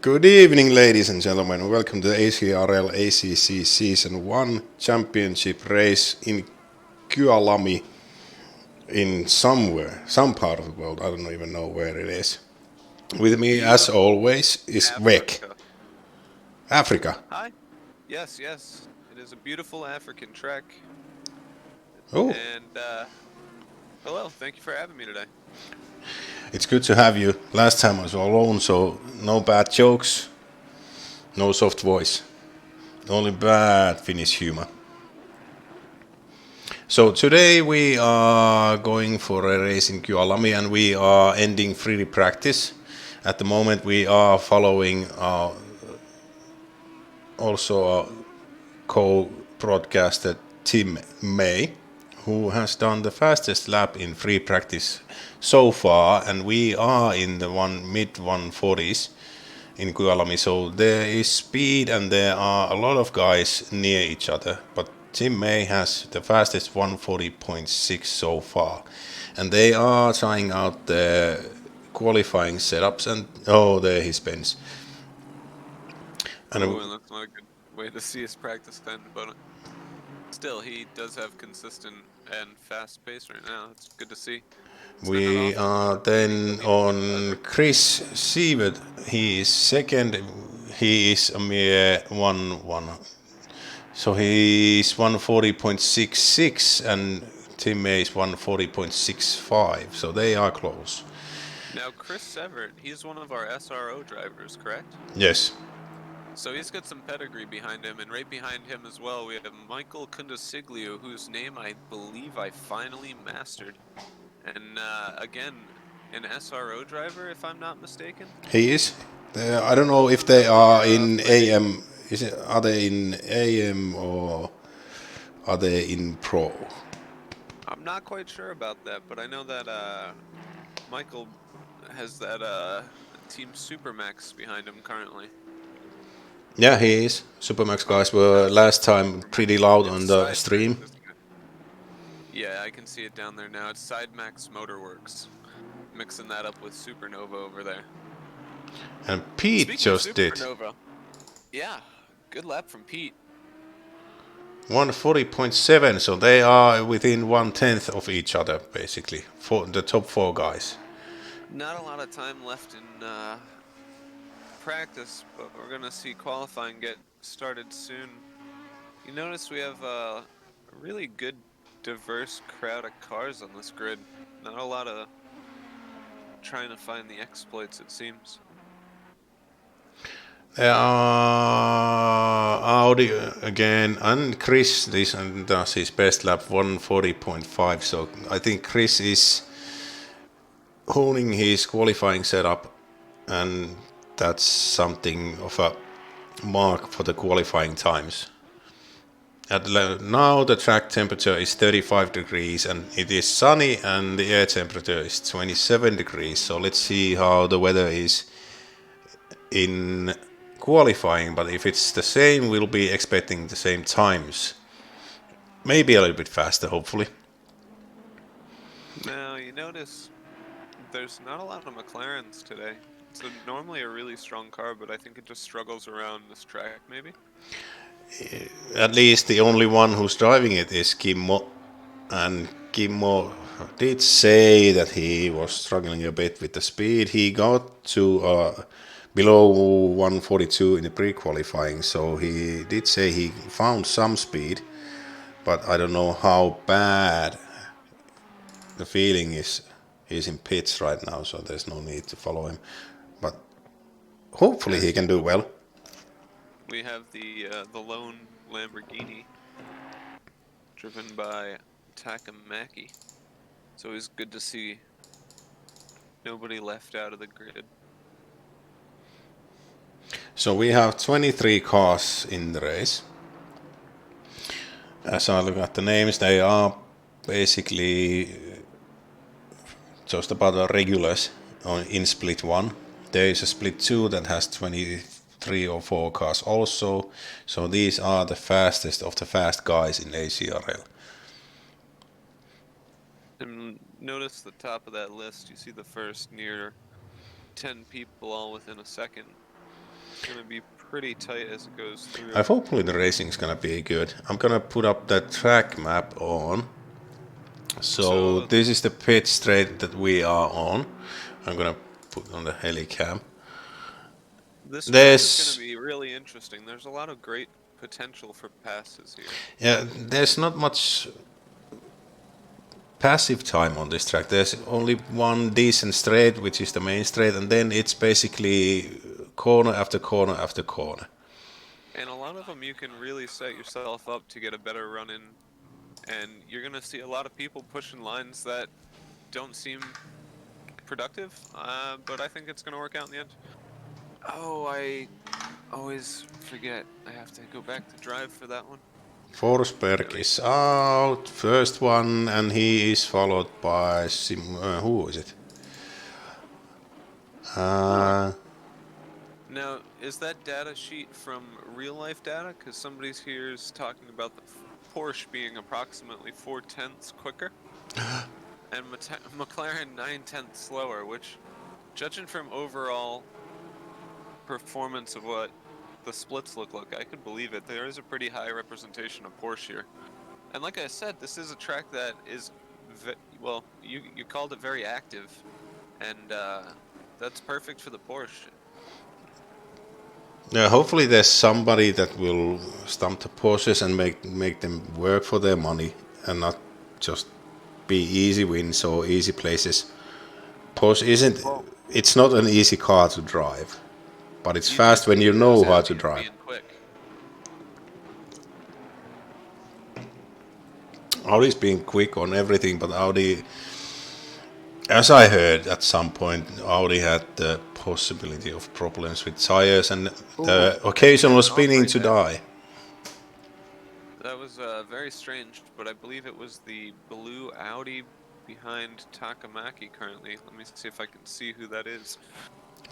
Good evening, ladies and gentlemen. Welcome to the ACRL ACC Season 1 Championship race in Kyalami in some part of the world. I don't even know where it is. With me, as always, is Vek. Africa. Africa. Hi. Yes, yes. It is a beautiful African trek. Oh, And hello. Thank you for having me today. it's good to have you. Last time I was alone, so no bad jokes, no soft voice, only bad Finnish humor. So today we are going for a race in Kyalami and we are ending free practice. At the moment we are following also a co-broadcaster Tim May, who has done the fastest lap in free practice so far, and we are in the mid 140s in Kyalami, so there is speed and there are a lot of guys near each other, but Tim May has the fastest 140.6 so far, and they are trying out the qualifying setups, and oh, there he spins. And Oh, and that's not a good way to see his practice end, but still, he does have consistent and fast pace right now. It's good to see. It's not we often are then we on Chris Sievert. He is second. He is a mere 1-1. So he is 140.66 and Tim May is 140.65. So they are close. Now, Chris Severt, he's one of our SRO drivers, correct? Yes. So he's got some pedigree behind him, and right behind him as well, we have Michael Kundasiglio, whose name I believe I finally mastered. And again, an SRO driver, if I'm not mistaken. He is. I don't know Both if of they them are are in fighting. AM. Are they in AM or are they in Pro? I'm not quite sure about that, but I know that Michael has that Team Supermax behind him currently. Yeah, he is. Supermax Oh, guys were that's last time Supermax. pretty loud It's on the Sidemax, stream. isn't it? Yeah, I can see it down there now. It's Sidemax Motorworks. Mixing that up with Supernova over there. And Pete Speaking of just did Supernova, yeah, good lap from Pete. 140.7, so they are within 1/10 of each other, basically, for the top four guys. Not a lot of time left in practice, but we're gonna see qualifying get started soon. You notice we have a really good, diverse crowd of cars on this grid. Not a lot of trying to find the exploits, it seems. Audi again, and Chris this and does his best lap 140.5. So I think Chris is honing his qualifying setup, and that's something of a mark for the qualifying times. Now the track temperature is 35 degrees and it is sunny and the air temperature is 27 degrees. So let's see how the weather is in qualifying, but if it's the same, we'll be expecting the same times. Maybe a little bit faster, hopefully. Now, you notice there's not a lot of McLarens today. It's normally a really strong car, but I think it just struggles around this track, maybe? At least the only one who's driving it is Kimmo, and Kimmo did say that he was struggling a bit with the speed. He got to below 142 in the pre-qualifying, so he did say he found some speed, but I don't know how bad the feeling is. He's in pits right now, so there's no need to follow him. But hopefully he As can do usual, well. we have the lone Lamborghini driven by Takamaki. So it's good to see nobody left out of the grid. So we have 23 cars in the race. As I look at the names, they are basically just about the regulars in split 1. There is a split 2 that has 23 or 4 cars also. So these are the fastest of the fast guys in ACRL. And notice the top of that list, you see the first near 10 people all within a second. going to be pretty tight as it goes through. Hopefully the racing's gonna be good. I'm gonna put up that track map on. So this is the pit straight that we are on. I'm gonna put on the helicam. This track is going to be really interesting. There's a lot of great potential for passes here. Yeah, there's not much passive time on this track. There's only one decent straight, which is the main straight, and then it's basically corner after corner after corner. And a lot of them you can really set yourself up to get a better run in, and you're going to see a lot of people pushing lines that don't seem productive, but I think it's going to work out in the end. Oh, I always forget. I have to go back to drive for that one. Forsberg is out, first one, and he is followed by who is it? Now, is that data sheet from real-life data? Because somebody's here is talking about the Porsche being approximately 4/10ths quicker, and McLaren 9/10ths slower, which, judging from overall performance of what the splits look like, I could believe it. There is a pretty high representation of Porsche here. And like I said, this is a track that is, well, you called it very active, and that's perfect for the Porsche. Yeah, hopefully there's somebody that will stump the Porsches and make them work for their money and not just be easy wins or easy places. Porsche isn't. It's not an easy car to drive, but it's fast when you know how to drive. Audi's being quick on everything, but Audi, as I heard at some point, Audi had the possibility of problems with tires and the occasional spinning to die. That was very strange, but I believe it was the blue Audi behind Takamaki currently. Let me see if I can see who that is.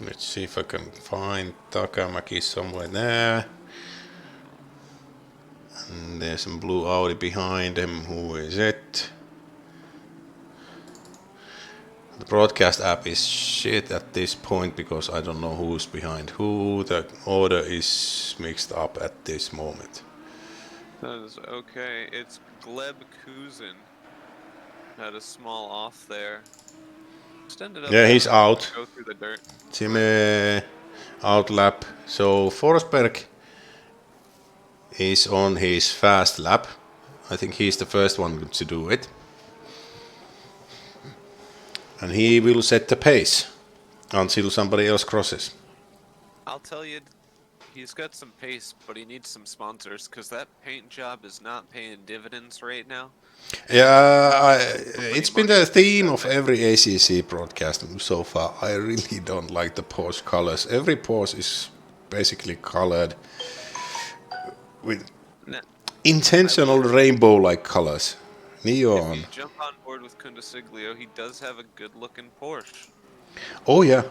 Let's see if I can find Takamaki somewhere there. And there's some blue Audi behind him. Who is it? The broadcast app is shit at this point because I don't know who's behind who. The order is mixed up at this moment. That is okay. It's Gleb Kuzin. Had a small off there. Just ended up he's out. Go through the dirt. Time out lap. So Forsberg is on his fast lap. I think he's the first one to do it. And he will set the pace until somebody else crosses. I'll tell you, he's got some pace, but he needs some sponsors because that paint job is not paying dividends right now. Yeah, it's been the theme of every ACC broadcast so far. I really don't like the Porsche colors. Every Porsche is basically colored with intentional rainbow-like colors. Neon. If you jump on board with Kundasiglio, he does have a good-looking Porsche. Oh yeah,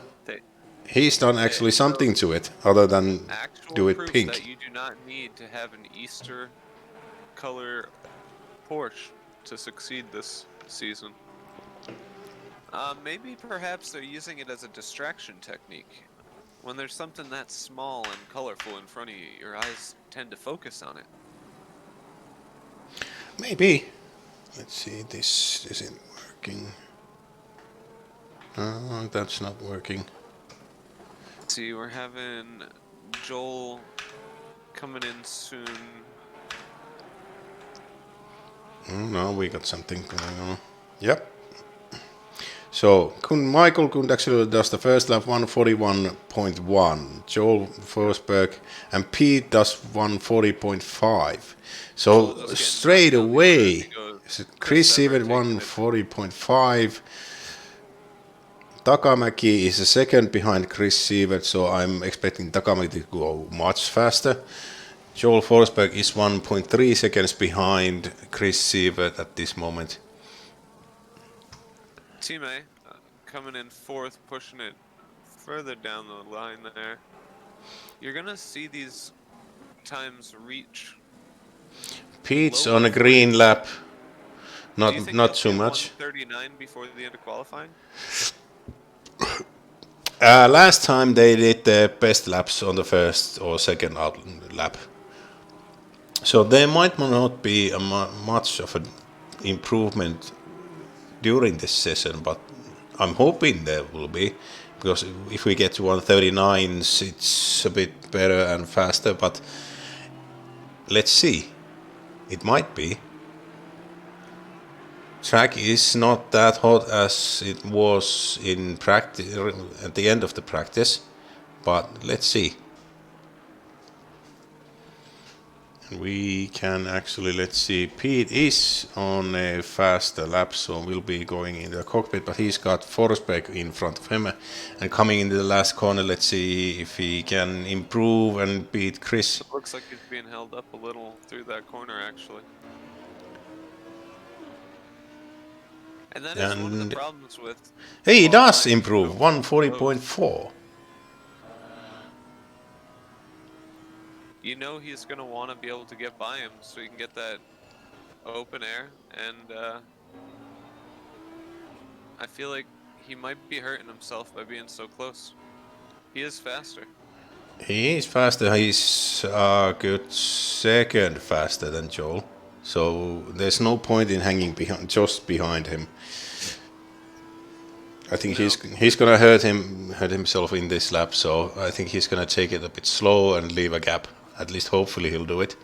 he's done actually something to it other than do it pink. That you do not need to have an Easter color Porsche to succeed this season. Maybe perhaps they're using it as a distraction technique. When there's something that small and colorful in front of you, your eyes tend to focus on it. Maybe. Let's see, this isn't working. Oh, that's not working. See, we're having Joel coming in soon. No, we got something going on. Yep. So, Michael Kundaxilo does the first lap 141.1. Joel Forsberg and Pete does 140.5. So, straight away, Chris Sievert 140.5. Takamaki is a second behind Chris Sievert, so I'm expecting Takamaki to go much faster. Joel Forsberg is 1.3 seconds behind Chris Sievert at this moment. Team A coming in fourth, pushing it further down the line there. You're gonna see these times reach. Pete's on a green lap. Not too much. 139 before the end of qualifying. Last time they did the best laps on the first or second lap. So there might not be much of an improvement during this session, but I'm hoping there will be, because if we get to 139s, it's a bit better and faster, but let's see. It might be. Track is not that hot as it was in practice at the end of the practice, but let's see. We can actually, let's see, Pete is on a faster lap, so we'll be going in the cockpit, but he's got Forsberg in front of him and coming into the last corner. Let's see if he can improve and beat Chris. It looks like he's being held up a little through that corner, actually. And that is one of the problems with... He does improve, 140.4. You know he's going to want to be able to get by him so he can get that open air, and I feel like he might be hurting himself by being so close. He is faster. He is faster. He's a good second faster than Joel. So there's no point in hanging just behind him. I think he's gonna hurt himself in this lap. So I think he's gonna take it a bit slow and leave a gap. At least hopefully he'll do it.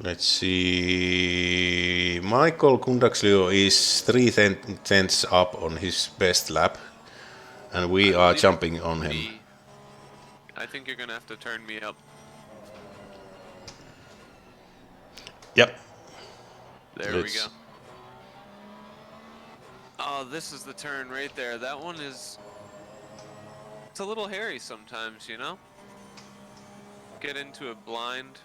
Let's see. Michael Kundaxlio is 3/10 up on his best lap, and we are jumping on him. I think you're gonna have to turn me up. Yep. There we go. Oh, this is the turn right there. That one is... It's a little hairy sometimes, you know? Get into it blind.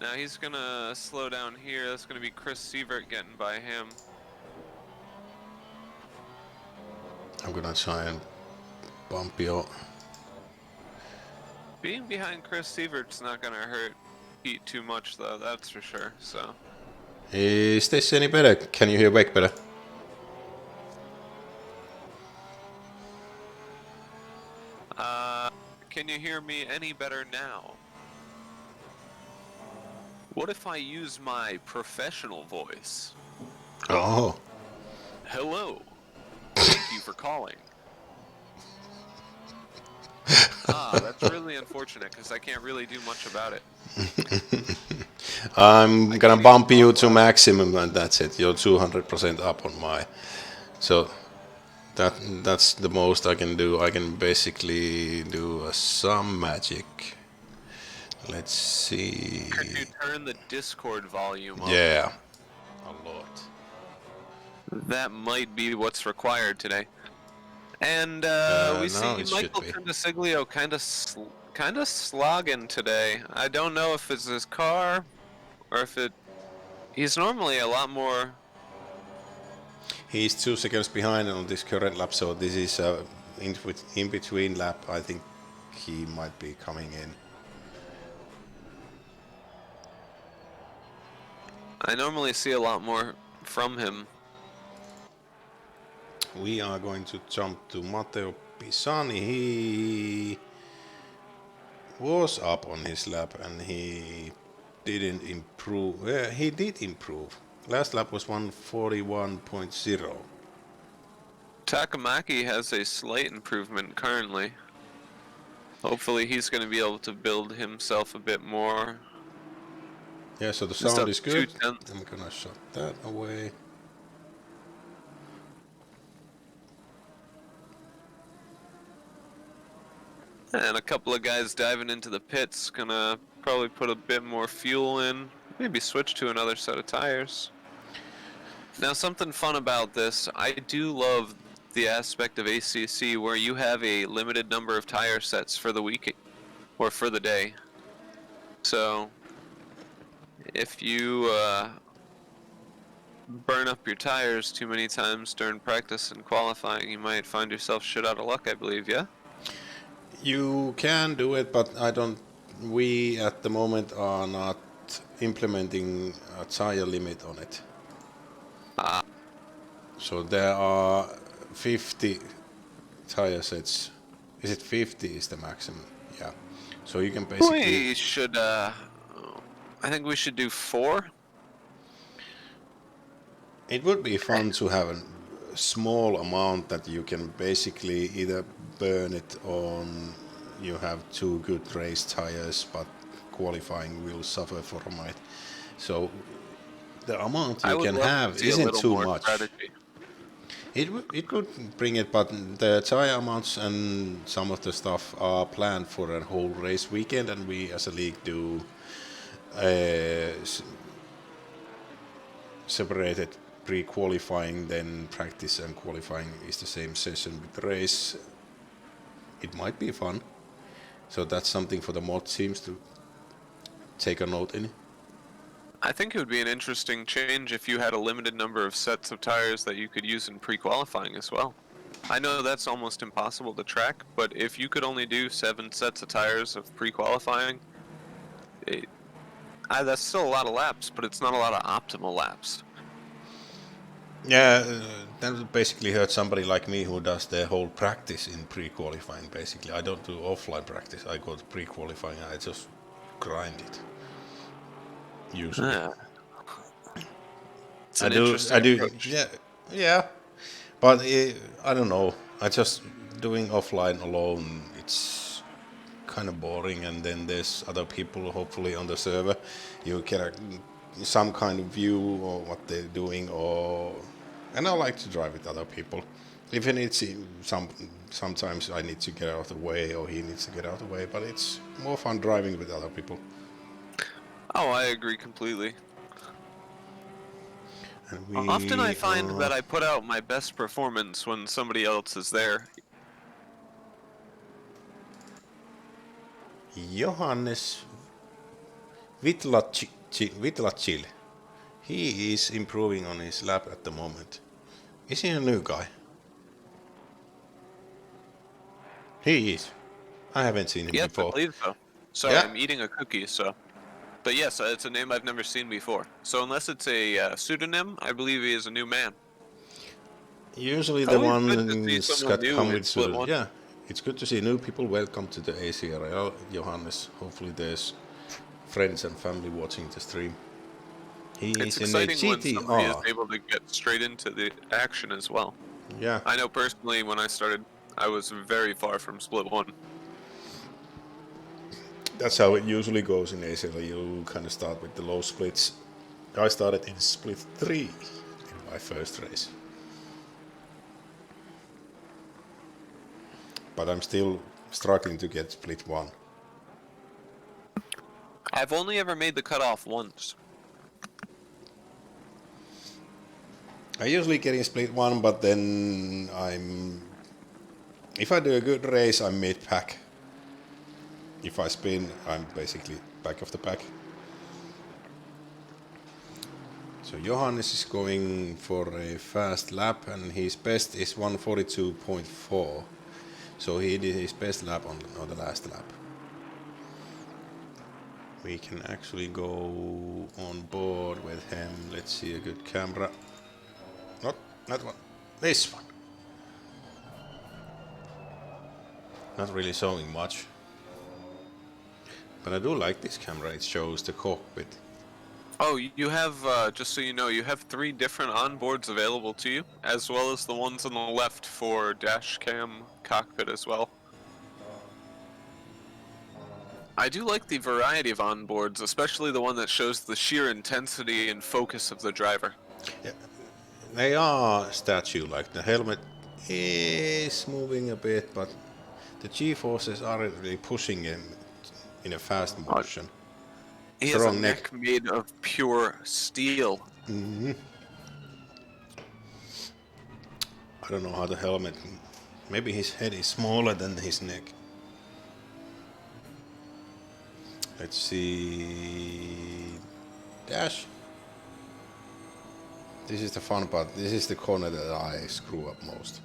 Now he's gonna slow down here. That's gonna be Chris Sievert getting by him. I'm gonna try and bump you. Being behind Chris Sievert's not gonna hurt Pete too much, though. That's for sure. So. Is this any better? Can you hear Wake better? Can you hear me any better now? What if I use my professional voice? Oh. Hello. Thank you for calling. That's really unfortunate because I can't really do much about it. I'm gonna bump you to maximum and that's it. You're 200% up on my. So that's the most I can do. I can basically do some magic. Let's see. Can you turn the Discord volume up? Yeah, a lot. That might be what's required today. And we see Michael Consiglio kind of slogging today. I don't know if it's his car or if he's normally a lot more. He's 2 seconds behind on this current lap, so this is in between lap. I think he might be coming in. I normally see a lot more from him. We are going to jump to Matteo Pisani. He was up on his lap and he didn't improve. He did improve. Last lap was 141.0. Takamaki has a slight improvement currently. Hopefully he's going to be able to build himself a bit more. Yeah, so the sound is good. I'm gonna shut that away. And a couple of guys diving into the pits, gonna probably put a bit more fuel in, maybe switch to another set of tires. Now something fun about this, I do love the aspect of ACC where you have a limited number of tire sets for the week or for the day. So if you burn up your tires too many times during practice and qualifying, you might find yourself shit out of luck, I believe, yeah? You can do it, but I don't. We at the moment are not implementing a tire limit on it. So there are 50 tire sets. Is it 50 is the maximum? Yeah. So you can basically... We should, I think we should do 4. It would be fun to have a small amount that you can basically either burn it on, you have 2 good race tires, but qualifying will suffer from it. So the amount I you would can love have to see a isn't little too more much. strategy. It could bring it, but the tire amounts and some of the stuff are planned for a whole race weekend, and we as a league do separated pre-qualifying, then practice and qualifying is the same session with the race. It might be fun. So that's something for the mod teams to take a note in. I think it would be an interesting change if you had a limited number of sets of tires that you could use in pre-qualifying as well. I know that's almost impossible to track, but if you could only do 7 sets of tires of pre-qualifying, that's still a lot of laps, but it's not a lot of optimal laps. Yeah, that basically hurt somebody like me who does the whole practice in pre-qualifying. Basically, I don't do offline practice. I go to pre-qualifying. I just grind it. Usually, It's an interesting approach. yeah. But I don't know. I just doing offline alone. It's kind of boring, and then there's other people hopefully on the server. You get some kind of view or what they're doing, and I like to drive with other people. If it needs sometimes I need to get out of the way, or he needs to get out of the way. But it's more fun driving with other people. Oh, I agree completely. And often I find that I put out my best performance when somebody else is there. Johannes Vitlacil. He is improving on his lap at the moment. Is he a new guy? He is. I haven't seen him Yes, before. I believe so. Sorry, Yeah. I'm eating a cookie, so... But yes, it's a name I've never seen before. So unless it's a pseudonym, I believe he is a new man. Usually the Always good to see ones someone that new come in with Split pseudonym. 1. Yeah, it's good to see new people. Welcome to the ACRL, Johannes. Hopefully there's friends and family watching the stream. It's He's in a exciting when somebody is GTR. able to get straight into the action as well. Yeah. I know personally when I started, I was very far from Split 1. That's how it usually goes in ACRL. You kind of start with the low splits. I started in split 3 in my first race. But I'm still struggling to get split 1. I've only ever made the cutoff once. I usually get in split 1, but then if I do a good race, I'm mid-pack. If I spin, I'm basically back of the pack. So Johannes is going for a fast lap, and his best is 142.4. So he did his best lap on the last lap. We can actually go on board with him. Let's see a good camera. Not that one. This one. Not really showing much. But I do like this camera. It shows the cockpit. Oh, you have, just so you know, you have 3 different onboards available to you, as well as the ones on the left for dash cam cockpit as well. I do like the variety of onboards, especially the one that shows the sheer intensity and focus of the driver. Yeah. They are statue-like. The helmet is moving a bit, but the G-forces aren't really pushing him in a fast motion. He has a neck made of pure steel. Mm-hmm. I don't know how the helmet... Maybe his head is smaller than his neck. Let's see... Dash. This is the fun part. This is the corner that I screw up most.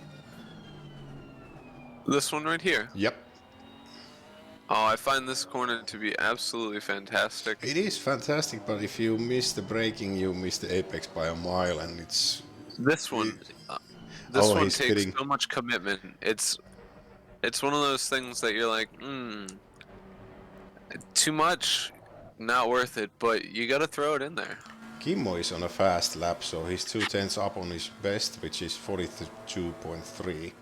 This one right here? Yep. Oh, I find this corner to be absolutely fantastic. It is fantastic, but if you miss the braking, you miss the apex by a mile, and it's... This one... This one takes spitting. so much commitment. It's It's one of those things that you're like, too much, not worth it, but you gotta throw it in there. Kimmo is on a fast lap, so he's 2 tenths up on his best, which is 42.3.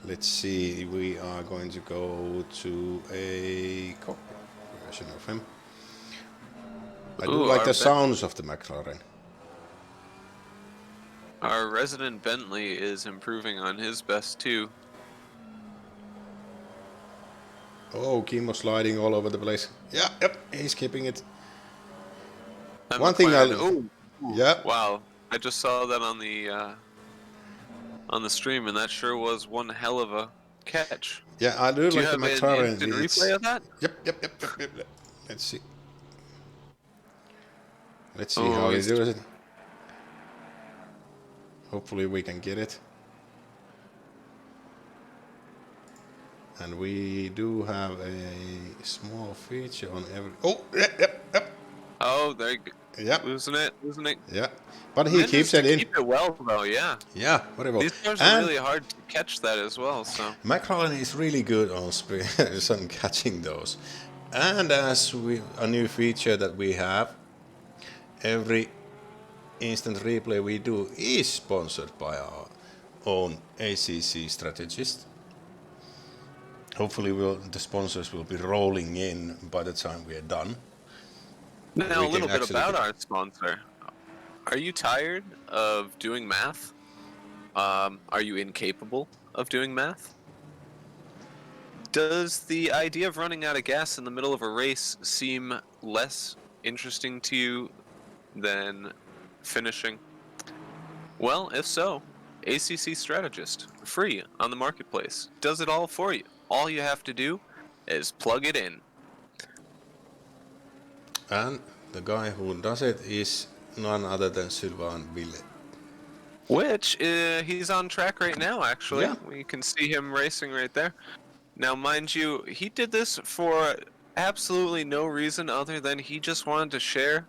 Let's see, we are going to go to a cockpit version of him. I do Ooh, like the sounds of the McLaren. Our resident Bentley is improving on his best too. Oh, Kimmo sliding all over the place. Yeah, yep, he's keeping it. And One thing McLaren, yeah, wow, I just saw that on the stream, and that sure was one hell of a catch. yeah, I do Do you like the have an McLaren. instant replay of that? Yep. Let's see. Let's see Oh, how he he's does it. Hopefully we can get it. And we do have a small feature on every... Oh, yep. Oh, there you go. Yep. Losing it. Yeah. But he Manages keeps it to in. keep it well, though, yeah. Yeah, whatever. These cars are And really hard to catch that as well, so. McLaren is really good on on catching those. And as a new feature that we have, every instant replay we do is sponsored by our own ACC strategist. Hopefully the sponsors will be rolling in by the time we are done. Now, a little bit about our sponsor. Are you tired of doing math? Are you incapable of doing math? Does the idea of running out of gas in the middle of a race seem less interesting to you than finishing? Well, if so, ACC Strategist, free on the marketplace, does it all for you. All you have to do is plug it in. And the guy who does it is none other than Sylvain Ville. Which, he's on track right now, actually. Yeah. We can see him racing right there. Now, mind you, he did this for absolutely no reason other than he just wanted to share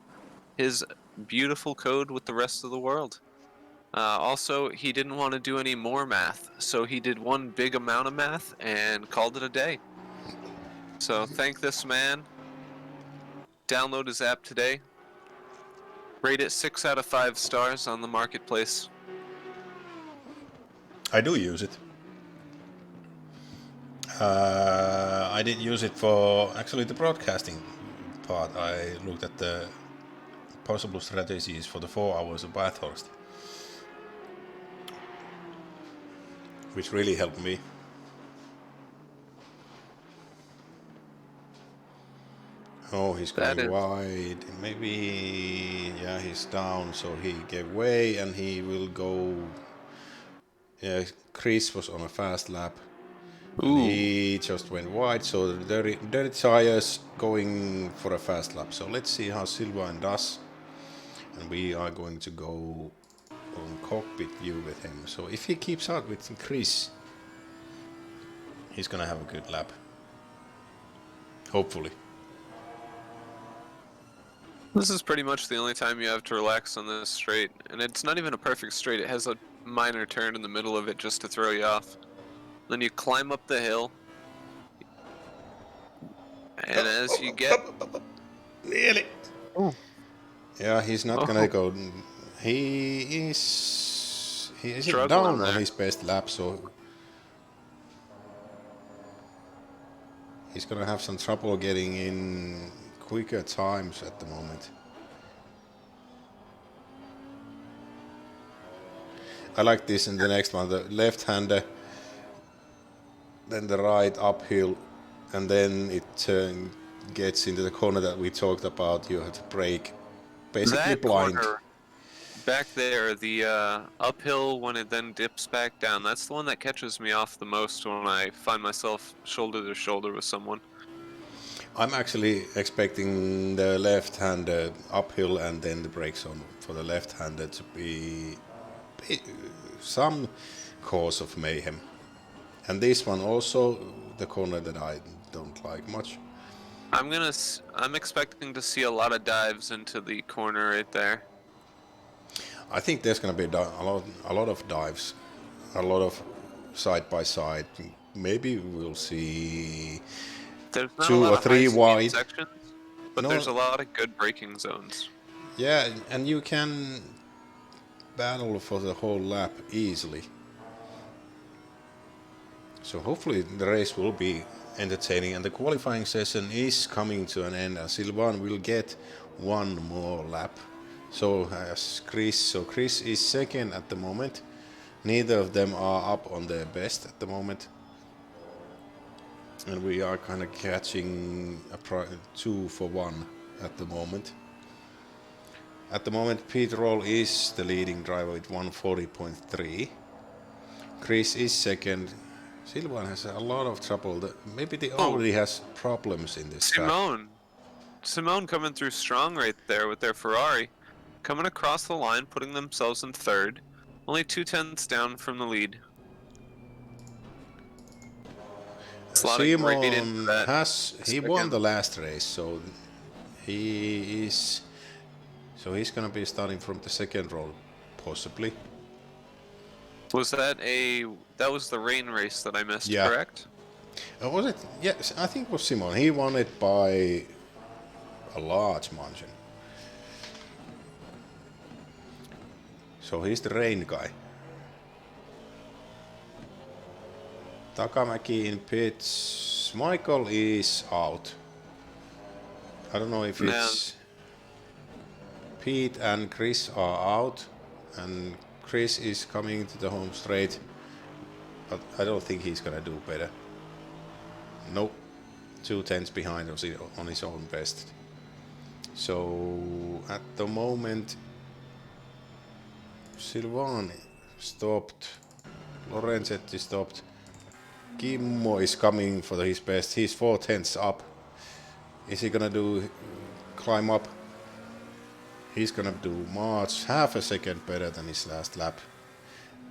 his beautiful code with the rest of the world. Also, he didn't want to do any more math, so he did one big amount of math and called it a day. So thank this man. Download his app today. Rate it 6 out of 5 stars on the marketplace. I do use it. I did use it for actually the broadcasting part. I looked at the possible strategies for the 4 hours of Bathurst, which really helped me. Oh, he's going wide. Maybe, yeah, he's down, so he gave way and he will go. Yeah, Chris was on a fast lap. And he just went wide, so the dirty tires going for a fast lap. So let's see how Sylvain does. And we are going to go on cockpit view with him. So if he keeps out with Chris, he's gonna have a good lap. Hopefully. This is pretty much the only time you have to relax on this straight. And it's not even a perfect straight. It has a minor turn in the middle of it just to throw you off. Then you climb up the hill. And as you get... Nearly. Oh. Yeah, he's not gonna go. He is down on his best lap, so he's gonna have some trouble getting in quicker times at the moment. I like this in the next one, the left-hander, then the right uphill, and then it gets into the corner that we talked about. You have to brake basically that blind. Corner back there, the uphill when it then dips back down, that's the one that catches me off the most when I find myself shoulder to shoulder with someone. I'm actually expecting the left-hander uphill and then the brakes on for the left-hander to be some cause of mayhem. And this one also, the corner that I don't like much. I'm expecting to see a lot of dives into the corner right there. I think there's going to be a lot of dives, a lot of side by side, maybe we'll see There's not a 2 lot or of high 3 speed wide. sections, but No, there's a lot of good braking zones. yeah, and you can battle for the whole lap easily. So hopefully the race will be entertaining, and the qualifying session is coming to an end, and Silvan will get one more lap. So Chris is second at the moment. Neither of them are up on their best at the moment, and we are kind of catching a 2 for 1 at the moment. At the moment, Pete Roll is the leading driver with 140.3. Chris is second. Silvan has a lot of trouble. Maybe they already has problems in this track. Simone coming through strong right there with their Ferrari. Coming across the line, putting themselves in third. Only 2/10 down from the lead. Slotting right into that. He won the last race, so he's gonna be starting from the second row, possibly. Was that was the rain race that I missed, Yeah. correct? Was it? Yes, I think it was Simon. He won it by a large margin. So he's the rain guy. Takamäki in pits. Michael is out. I don't know if it's Pete and Chris are out, and Chris is coming to the home straight, but I don't think he's gonna do better. Nope, 2/10 behind on his own best. So at the moment, Silvani stopped, Lorenzetti stopped, Kimmo is coming for his best. He's 4/10 up. Is he gonna climb up? He's gonna do March half a second better than his last lap.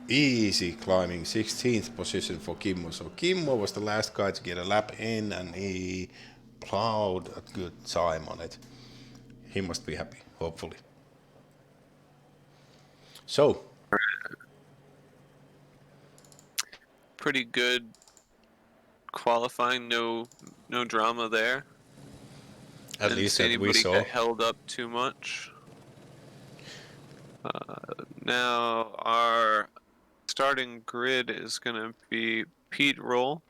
Easy climbing, 16th position for Kimmo. So Kimmo was the last guy to get a lap in, and he plowed a good time on it. He must be happy, hopefully. So, pretty good qualifying. No drama there. At least that we saw. Get held up too much. Now our starting grid is going to be Pete Roll.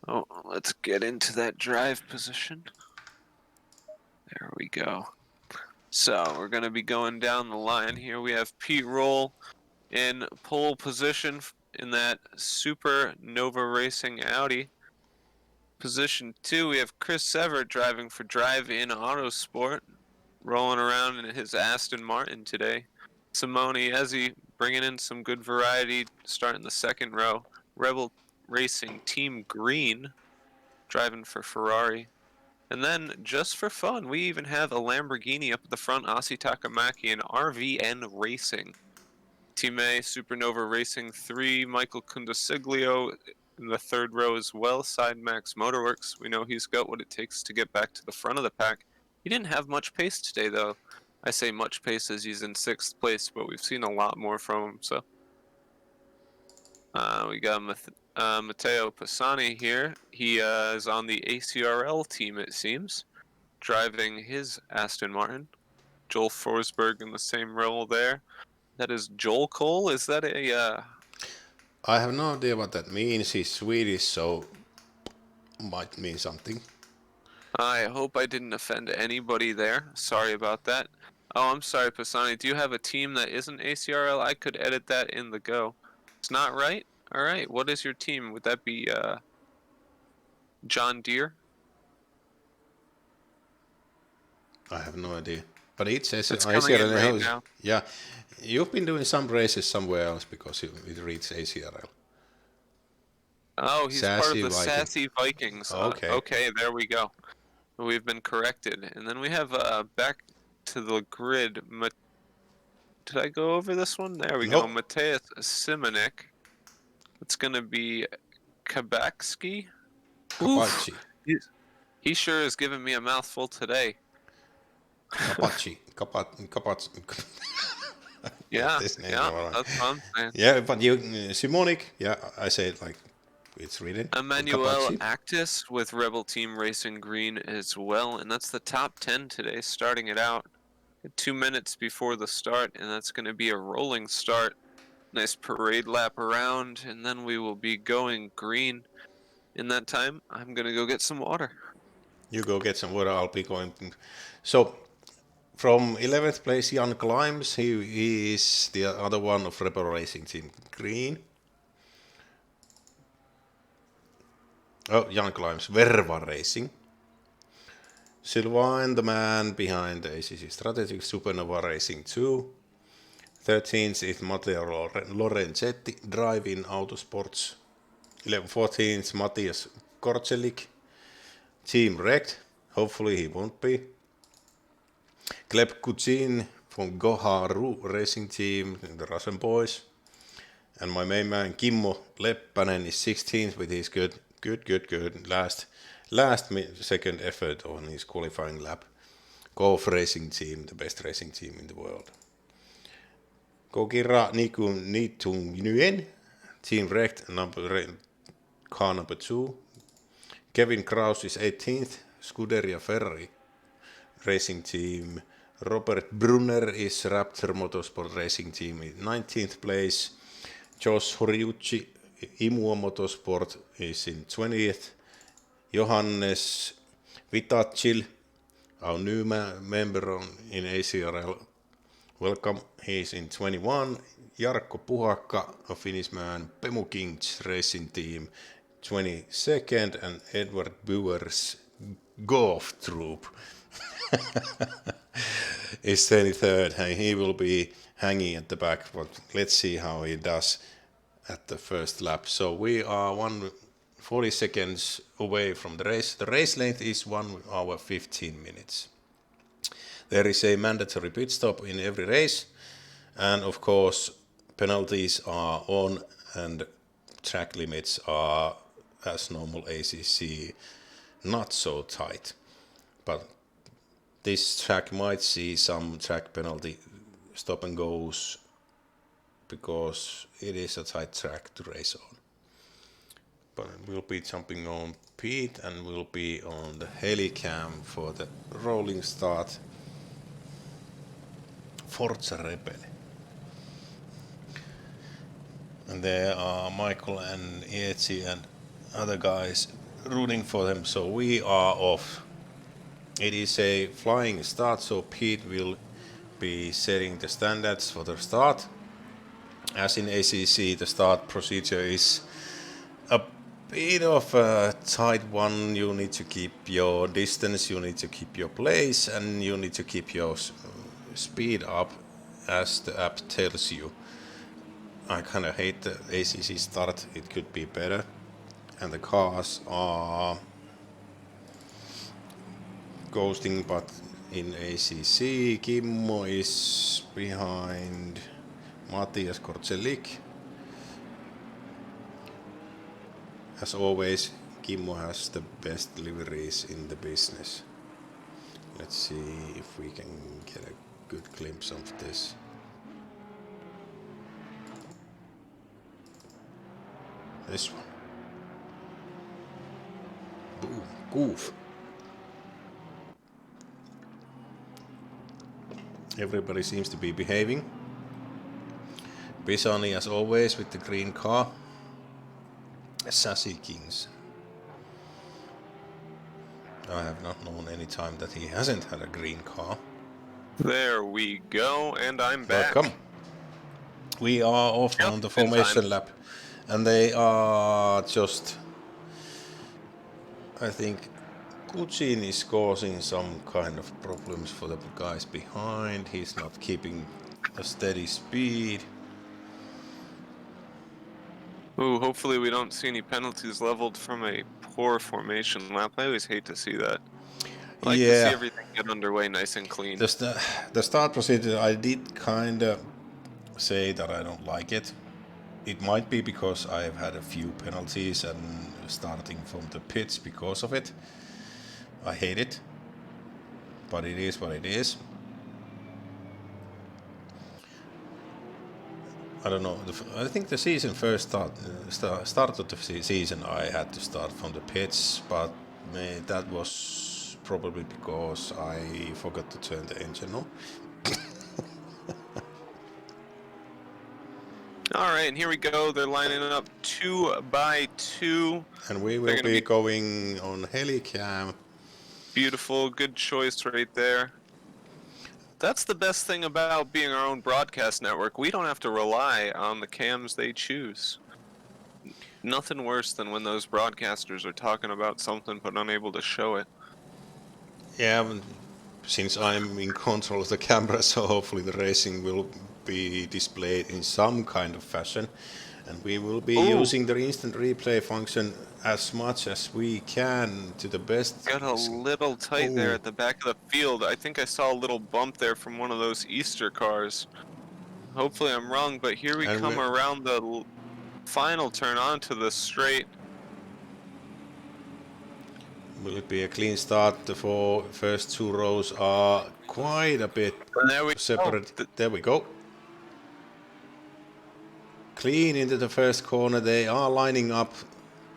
Oh, let's get into that drive position. There we go. So we're going to be going down the line here. We have Pete Roll in pole position in that Super Nova Racing Audi. Position 2, we have Chris Sever driving for Drive In Autosport, rolling around in his Aston Martin today. Simone Ezzi bringing in some good variety, starting the second row. Rebel Racing Team Green driving for Ferrari. And then, just for fun, we even have a Lamborghini up at the front, Asi Takamaki and RVN Racing. Team A, Supernova Racing 3, Michael Kundasiglio in the third row as well, Side Max Motorworks. We know he's got what it takes to get back to the front of the pack. He didn't have much pace today, though. I say much pace as he's in 6th place, but we've seen a lot more from him, so. We got Matteo Pisani here. He is on the ACRL team, it seems, driving his Aston Martin. Joel Forsberg in the same role there. That is Joel Cole. Is that a... I have no idea what that means. He's Swedish, so might mean something. I hope I didn't offend anybody there. Sorry about that. Oh, I'm sorry, Pisani. Do you have a team that isn't ACRL? I could edit that in the go. It's not right? All right. What is your team? Would that be John Deere? I have no idea. But it says It's coming in right now. Yeah, you've been doing some races somewhere else because it reads ACRL. Oh, he's part of the Sassy Vikings. Okay. Okay, there we go. We've been corrected. And then we have back to the grid. Did I go over this one? There we go. Mateus Simonek. It's going to be Kabakski. Kapachi. He sure is giving me a mouthful today. Kapachi. Yeah, that's what I'm saying. Yeah, but you, Simonik, yeah, I say it like it's written. Emmanuel Actis with Rebel Team Racing Green as well, and that's the top 10 today, starting it out 2 minutes before the start, and that's going to be a rolling start. Nice parade lap around, and then we will be going green. In that time, I'm going to go get some water. You go get some water, I'll be going. So, from 11th place, Jan Climbs. He is the other one of Rebel Racing Team Green. Oh, Jan Climbs, Verva Racing. Sylvain, the man behind the ACC Strategic Supernova Racing 2. 13th is Matteo Lorenzetti, Drive-In Autosports. 14th, Matthias Korcelik, Team Wrecked. Hopefully he won't be. Gleb Kuchin from Goharu Racing Team, the Russian boys. And my main man Kimmo Leppänen is 16th with his good last second effort on his qualifying lap. Golf Racing Team, the best racing team in the world. Kokira Nitung Nguyen, Team Wrecked, car number 2. Kevin Kraus is 18th, Scuderia Ferrari Racing Team. Robert Brunner is Raptor Motorsport Racing Team in 19th place. Josh Horiuchi, Imua Motorsport, is in 20th. Johannes Vitacil, our new member in ACRL, welcome, he's in 21. Jarkko Puhakka, a Finnish man, Pemu Kings Racing Team, 22nd, and Edward Buer's Golf Troop is 23rd, and he will be hanging at the back, but let's see how he does at the first lap. So we are 40 seconds away from the race. The race length is 1 hour 15 minutes. There is a mandatory pit stop in every race, and of course penalties are on, and track limits are, as normal ACC, not so tight. But this track might see some track penalty stop and goes because it is a tight track to race on. But we'll be jumping on Pete and we'll be on the helicam for the rolling start. Forza Rebelle. And there are Michael and Ietzi and other guys rooting for them, so we are off. It is a flying start, so Pete will be setting the standards for the start. As in ACC, the start procedure is a bit of a tight one. You need to keep your distance, you need to keep your place, and you need to keep your speed up as the app tells you. I kind of hate the ACC start, it could be better. And the cars are ghosting, but in ACC, Kimmo is behind Matthias Korcelik. As always, Kimmo has the best deliveries in the business. Let's see if we can get a good glimpse of this. This one. Boom, goof. Everybody seems to be behaving. Pisani as always with the green car. Sassy Kings. I have not known any time that he hasn't had a green car. There we go, and I'm back. Welcome. We are off on the formation lap, and they are just, I think Kuchin is causing some kind of problems for the guys behind. He's not keeping a steady speed. Ooh, hopefully we don't see any penalties leveled from a poor formation lap. I always hate to see that. I like to see everything get underway nice and clean. The start procedure, I did kind of say that I don't like it. It might be because I've had a few penalties and starting from the pits because of it. I hate it, but it is what it is. I don't know. I think the season first start of the season. I had to start from the pits, but that was probably because I forgot to turn the engine on. All right, and here we go. They're lining up 2 by 2. And we will They're gonna be be going on helicam. beautiful. Good choice right there. That's the best thing about being our own broadcast network. We don't have to rely on the cams they choose. Nothing worse than when those broadcasters are talking about something but unable to show it. Yeah, since I'm in control of the camera, so hopefully the racing will be displayed in some kind of fashion. And we will be using the instant replay function as much as we can to the best. Got a little tight there at the back of the field. I think I saw a little bump there from one of those Easter cars. Hopefully I'm wrong, but here we come around the final turn onto the straight. Will it be a clean start? The first 2 rows are quite a bit separate. There we go. Clean into the first corner. They are lining up.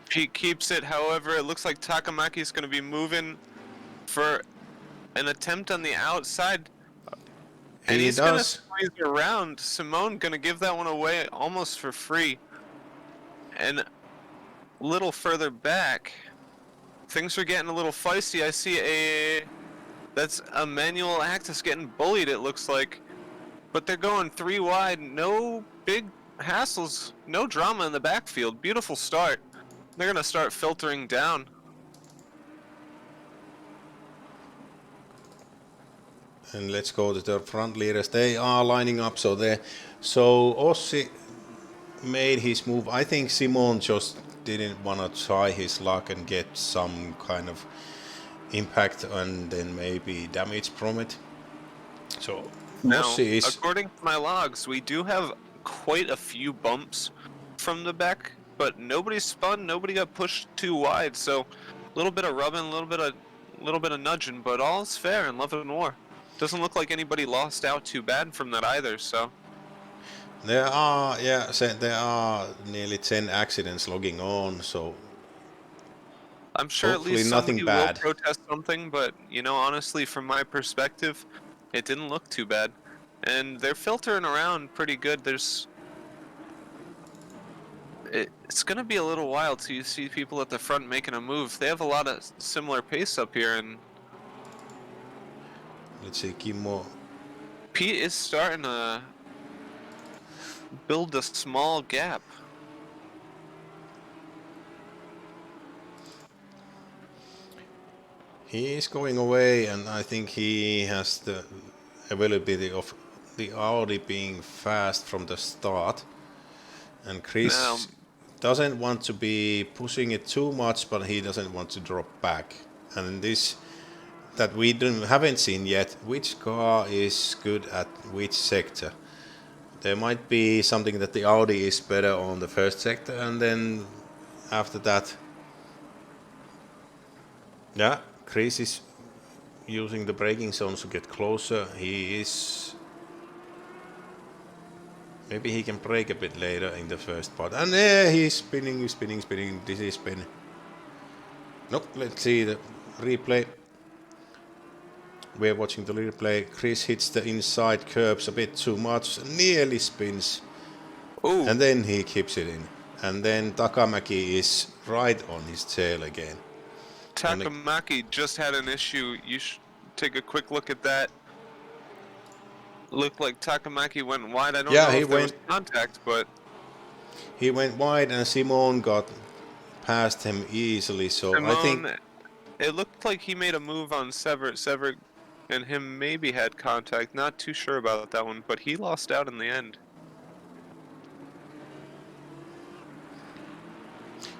Pete keeps it. However, it looks like Takamaki is going to be moving for an attempt on the outside. And he's going to squeeze around. Simone going to give that one away almost for free. And a little further back, things are getting a little feisty. I see that's a manual Actis getting bullied, it looks like. But they're going 3 wide. No big hassles, no drama in the backfield. Beautiful start. They're going to start filtering down. And let's go to the front leaders. They are lining up, so Ossi made his move. I think Simon just didn't want to try his luck and get some kind of impact and then maybe damage from it. So now, Ossi is... according to my logs, we do have quite a few bumps from the back, but nobody spun, nobody got pushed too wide, so a little bit of rubbing, a little bit of nudging, but all's fair in love and war. Doesn't look like anybody lost out too bad from that either, so. There are nearly 10 accidents logging on, so I'm sure at least nothing somebody bad. will protest something, but you know, honestly, from my perspective, it didn't look too bad. And they're filtering around pretty good. It's going to be a little while till you see people at the front making a move. They have a lot of similar pace up here, and let's see, Kimmo. Pete is starting to build a small gap. He is going away, and I think he has the availability of the Audi being fast from the start. And Chris doesn't want to be pushing it too much, but he doesn't want to drop back. And this that we haven't seen yet, which car is good at which sector. There might be something that the Audi is better on the first sector, and then after that, yeah, Chris is using the braking zones to get closer. Maybe he can brake a bit later in the first part. And he's spinning. This is spin. Nope, let's see the replay. We're watching the replay. Chris hits the inside curbs a bit too much, nearly spins. Ooh. And then he keeps it in. And then Takamaki is right on his tail again. Takamaki just had an issue. You should take a quick look at that. Looked like Takamaki went wide. I don't know if there was contact, but he went wide, and Simone got past him easily. So Simone, I think it looked like he made a move on Severt, and him maybe had contact. Not too sure about that one, but he lost out in the end.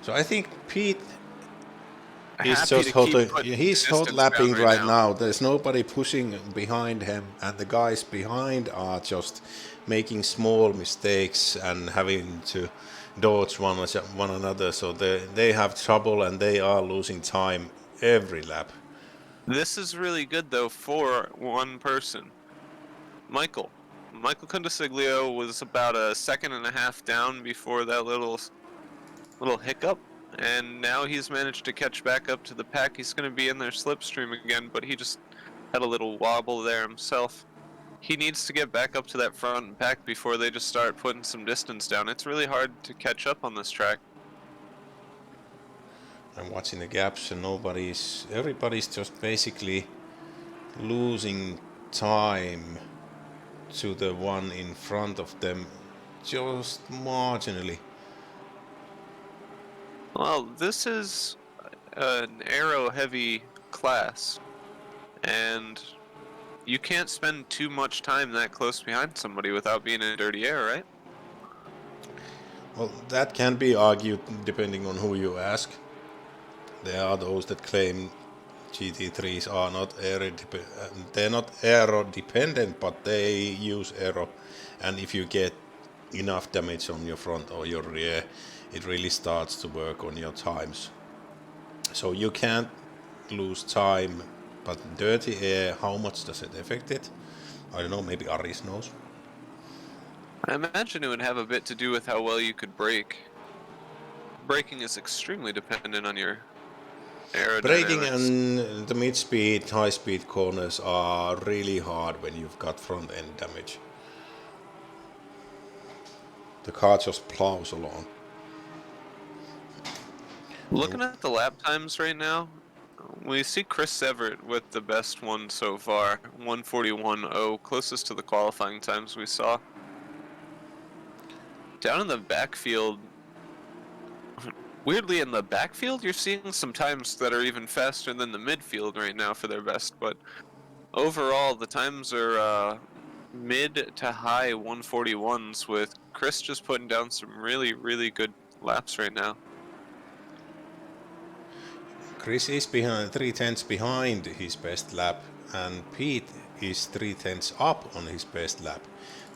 So I think Pete is just hot lapping right now. There's nobody pushing behind him, and the guys behind are just making small mistakes and having to dodge one another. So they have trouble, and they are losing time every lap. This is really good though for one person, Michael. Michael Condesiglio was about a second and a half down before that little hiccup, and now he's managed to catch back up to the pack. He's going to be in their slipstream again, but he just had a little wobble there himself. He needs to get back up to that front pack before they just start putting some distance down. It's really hard to catch up on this track. I'm watching the gaps and everybody's just basically losing time to the one in front of them, just marginally. Well, this is an aero-heavy class, and you can't spend too much time that close behind somebody without being in dirty air, right? Well, that can be argued depending on who you ask. There are those that claim GT3s are not they're not aero dependent, but they use aero, and if you get enough damage on your front or your rear, it really starts to work on your times. So you can't lose time, but dirty air, how much does it affect it? I don't know, maybe Aris knows. I imagine it would have a bit to do with how well you could brake. Braking is extremely dependent on your aerodynamics. Braking and the mid-speed, high-speed corners are really hard when you've got front-end damage. The car just plows along. Looking at the lap times right now, we see Chris Everett with the best one so far, 1:41.0, closest to the qualifying times we saw. Down in the backfield, weirdly in the backfield, you're seeing some times that are even faster than the midfield right now for their best, but overall the times are mid to high 141s, with Chris just putting down some really, really good laps right now. Chris is behind 3/10 behind his best lap, and Pete is 3/10 up on his best lap.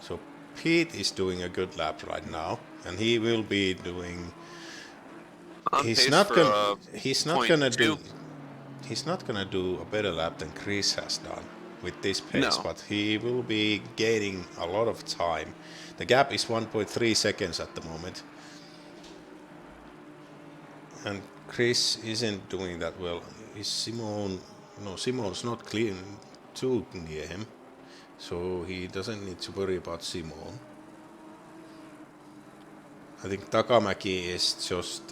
So Pete is doing a good lap right now, and he will be doing. He's not gonna do a better lap than Chris has done with this pace, No. but he will be gaining a lot of time. The gap is 1.3 seconds at the moment, and Chris isn't doing that well. Is Simon? No, Simon's not too near him, so he doesn't need to worry about Simon. I think Takamäki is just.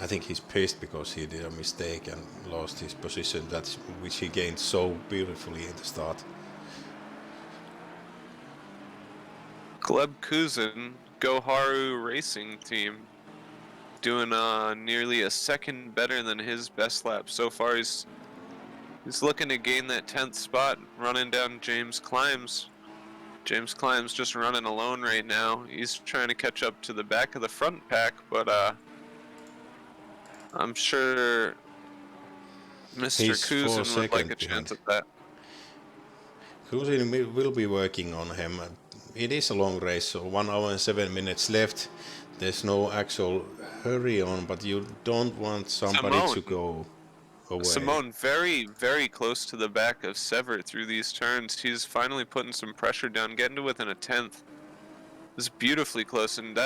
I think he's pissed because he did a mistake and lost his position, which he gained so beautifully in the start. Gleb Kuzin, Goharu Racing Team, doing nearly a second better than his best lap so far. He's looking to gain that 10th spot, running down James Climbs. James Climbs just running alone right now. He's trying to catch up to the back of the front pack, but I'm sure Mr. Kuzin would like a chance at that. Kuzin will be working on him. It is a long race, so 1 hour and 7 minutes left. There's no actual hurry on, but you don't want somebody to go away. Simone very, very close to the back of Severt through these turns. He's finally putting some pressure down, getting to within a 10th. It's beautifully close, and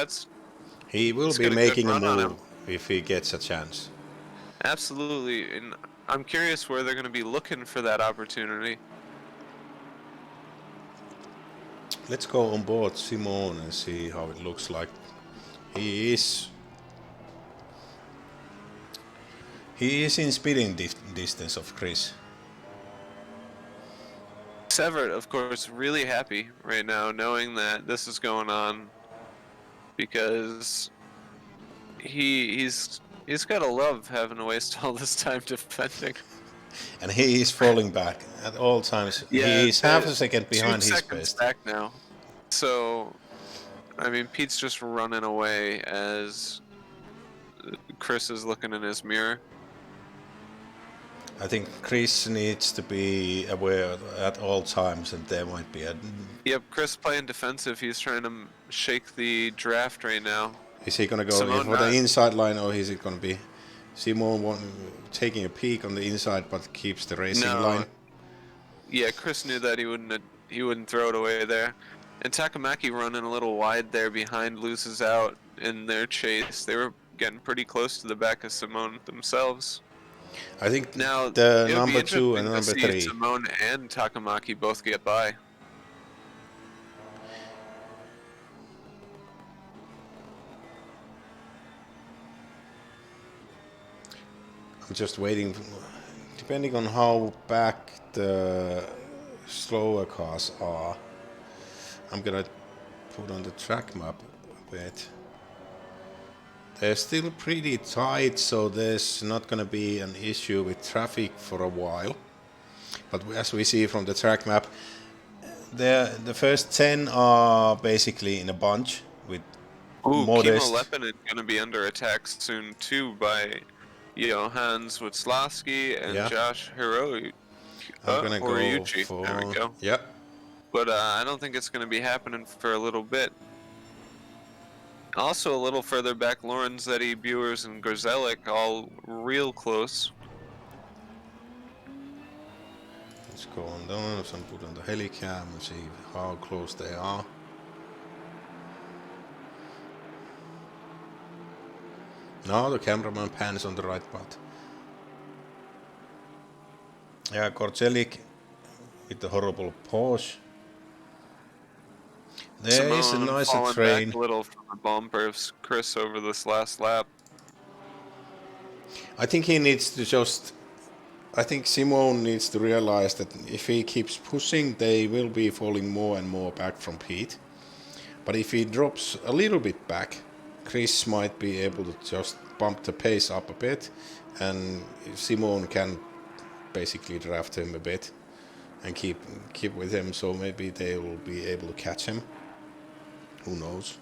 he will be making a move if he gets a chance. Absolutely, and I'm curious where they're going to be looking for that opportunity. Let's go on board Simon and see how it looks like. He is in speeding distance of Chris. Severt, of course, really happy right now knowing that this is going on, because he's got to love having to waste all this time defending. And he is falling back at all times. Yeah, he's half a second behind 2 his seconds best. back now. So, I mean, Pete's just running away as Chris is looking in his mirror. I think Chris needs to be aware at all times, and there might be a. Yep, Chris playing defensive. He's trying to shake the draft right now. Is he going to go for the inside line, or is it going to be Simon taking a peek on the inside but keeps the racing line? Yeah, Chris knew that he wouldn't throw it away there. And Takamaki running a little wide there behind loses out in their chase. They were getting pretty close to the back of Simone themselves. I think Now, the it would be number 2 and interesting to number see 3. Simone and Takamaki both get by. I'm just waiting, depending on how back the slower cars are. I'm gonna put on the track map a bit. They're still pretty tight, so there's not gonna be an issue with traffic for a while. But as we see from the track map, the first 10 are basically in a bunch with Ooh, Kimo modest. Leppinen going to be under attack soon too by Hans Witzlowski and Yeah, Josh I'm gonna go Horiuchi. There we for, go. yeah. But I don't think it's going to be happening for a little bit. Also, a little further back, Lorenzetti, Buers, and Gorzelik all real close. Let's go on down and put on the helicam and see how close they are. Now the cameraman pans on the right part. Yeah, Gorzelik with the horrible pause. There is a Simone nicer falling train. back a little from the bumper of Chris over this last lap. I think he needs to just. I think Simone needs to realize that if he keeps pushing, they will be falling more and more back from Pete. But if he drops a little bit back, Chris might be able to just bump the pace up a bit, and Simone can basically draft him a bit and keep with him. So maybe they will be able to catch him. Who knows?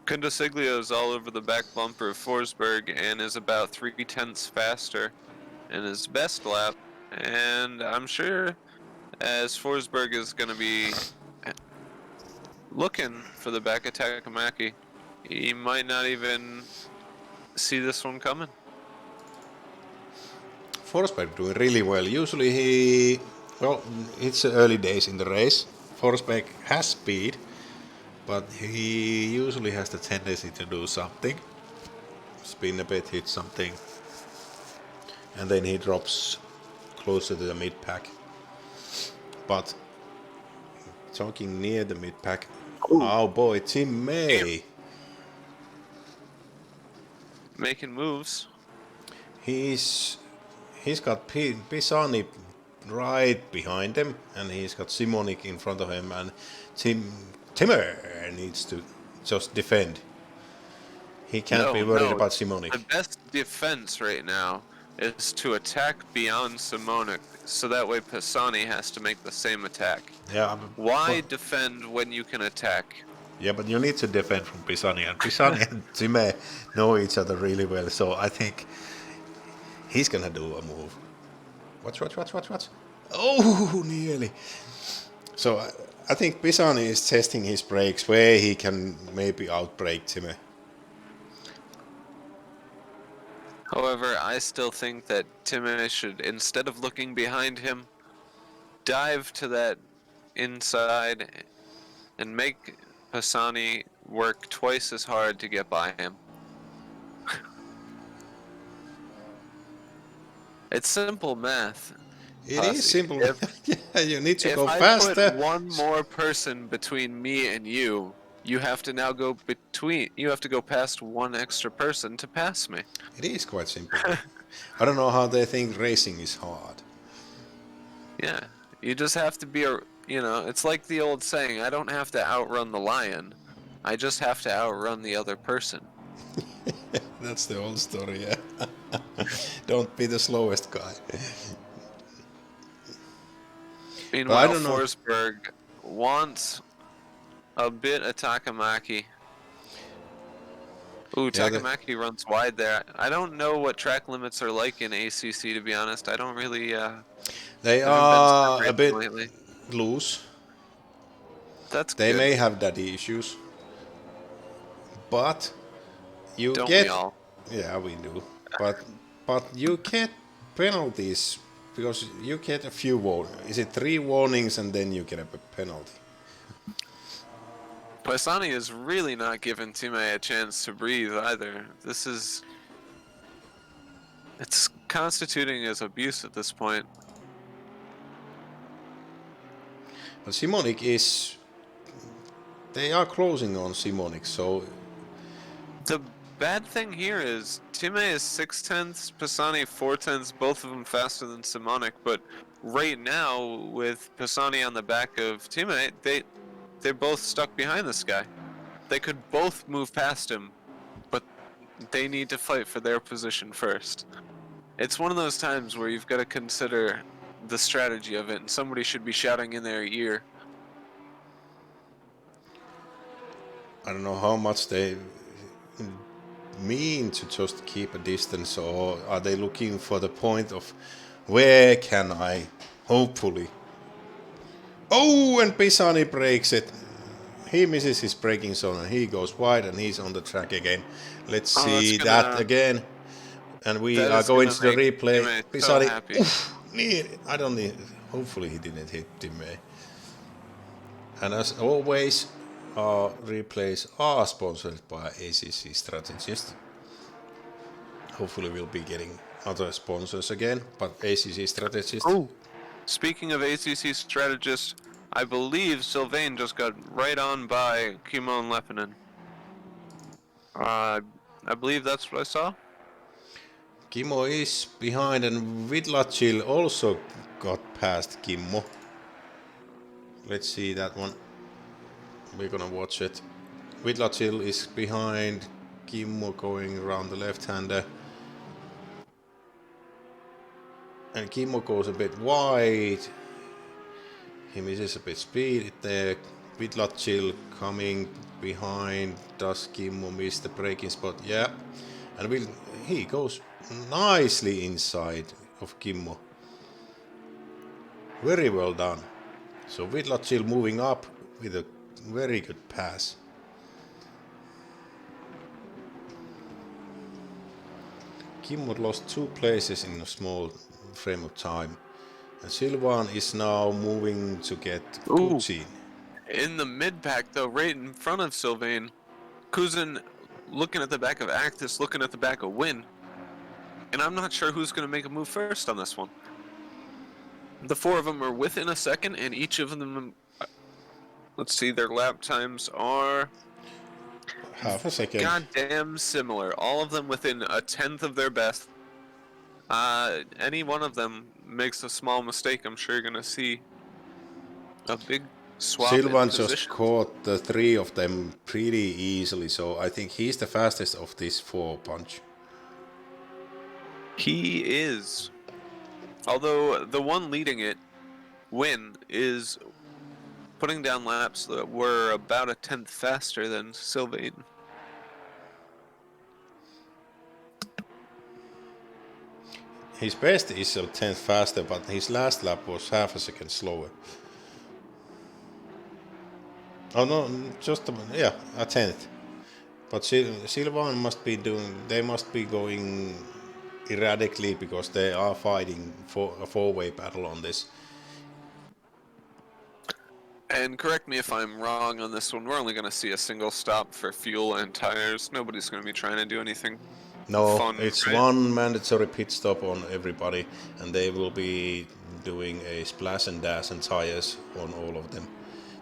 Condosiglia is all over the back bumper of Forsberg and is about 3/10 faster in his best lap. And I'm sure as Forsberg is going to be looking for the back of Takamaki, he might not even see this one coming. Forsberg doing really well. Usually it's early days in the race. Forsberg has speed, but he usually has the tendency to do something. Spin a bit, hit something, and then he drops closer to the mid-pack. But talking near the mid-pack, oh boy, Tim May. Making moves. He's got Pisani right behind him, and he's got Simonik in front of him, and Timmer needs to just defend. He can't be worried about Simonik. The best defense right now is to attack beyond Simonik, so that way Pisani has to make the same attack. Yeah. Why defend when you can attack? Yeah, but you need to defend from Pisani, and Pisani and Timmer know each other really well, so I think he's gonna do a move. Watch. Oh, nearly. So I think Pisani is testing his brakes where he can maybe outbrake Timmer. However, I still think that Timmer should, instead of looking behind him, dive to that inside and make Pisani work twice as hard to get by him. It's simple math. It is simple. Yeah, you need to go faster. If I put one more person between me and you, you have to now go you have to go past one extra person to pass me. It is quite simple. I don't know how they think racing is hard. Yeah, you just have to be it's like the old saying, I don't have to outrun the lion, I just have to outrun the other person. That's the old story, yeah. Don't be the slowest guy. Meanwhile, Forsberg wants a bit of Takamaki. Ooh, Takamaki runs wide there. I don't know what track limits are like in ACC, to be honest. I don't really... they are a bit lately. loose. That's They good. may have daddy issues. But you don't get... we all? Yeah, we do. But you get penalties because you get a few warnings. Is it 3 warnings and then you get a penalty? Pisani is really not giving Time a chance to breathe either. It's constituting as abuse at this point. But Simonic is... They are closing on Simonic, so... The bad thing here is Time is 6/10, Pisani 4/10, both of them faster than Simonic, but right now with Pisani on the back of Time, they're both stuck behind this guy. They could both move past him, but they need to fight for their position first. It's one of those times where you've got to consider the strategy of it, and somebody should be shouting in their ear. I don't know how much they mean to just keep a distance, or are they looking for the point of where can I hopefully... Oh, and Pisani breaks it. He misses his braking zone and he goes wide and he's on the track again. Let's see that again. And we are going to the replay. Pisani, I don't need... Hopefully he didn't hit Time. And as always, our replays are sponsored by ACC Strategist. Hopefully we'll be getting other sponsors again, but ACC Strategist... Oh, speaking of ACC Strategist, I believe Sylvain just got right on by Kimmo and Lepinen. I believe that's what I saw. Kimmo is behind and Vidlacil also got past Kimmo. Let's see that one. We're gonna watch it. Vidlacil is behind Kimmo going around the left-hander. And Kimmo goes a bit wide. He misses a bit speed there. Vidlacil coming behind. Does Kimmo miss the braking spot? Yeah. And he goes nicely inside of Kimmo. Very well done. So Vidlacil moving up with a very good pass. Kimmo lost 2 places in a small frame of time. And Silvan is now moving to get Kuzin. In the mid-pack though, right in front of Sylvain. Kuzin looking at the back of Actis, looking at the back of Win. And I'm not sure who's going to make a move first on this one. The 4 of them are within a second, and each of them, let's see, their lap times are half a second. Goddamn similar. All of them within a 1/10 of their best. Any one of them makes a small mistake, I'm sure you're going to see a big swap. Silvan just caught the 3 of them pretty easily, so I think he's the fastest of this 4 bunch. He is. Although the one leading it, Win, is putting down laps that were about a 1/10 faster than Sylvain. His best is a 1/10 faster, but his last lap was half a second slower. Oh no, just a 1/10. But Silvan must be they must be going erratically because they are fighting for a 4-way battle on this. And correct me if I'm wrong on this one, we're only going to see a single stop for fuel and tires. Nobody's going to be trying to do anything fun, it's right? one mandatory pit stop on everybody, and they will be doing a splash and dash and tires on all of them.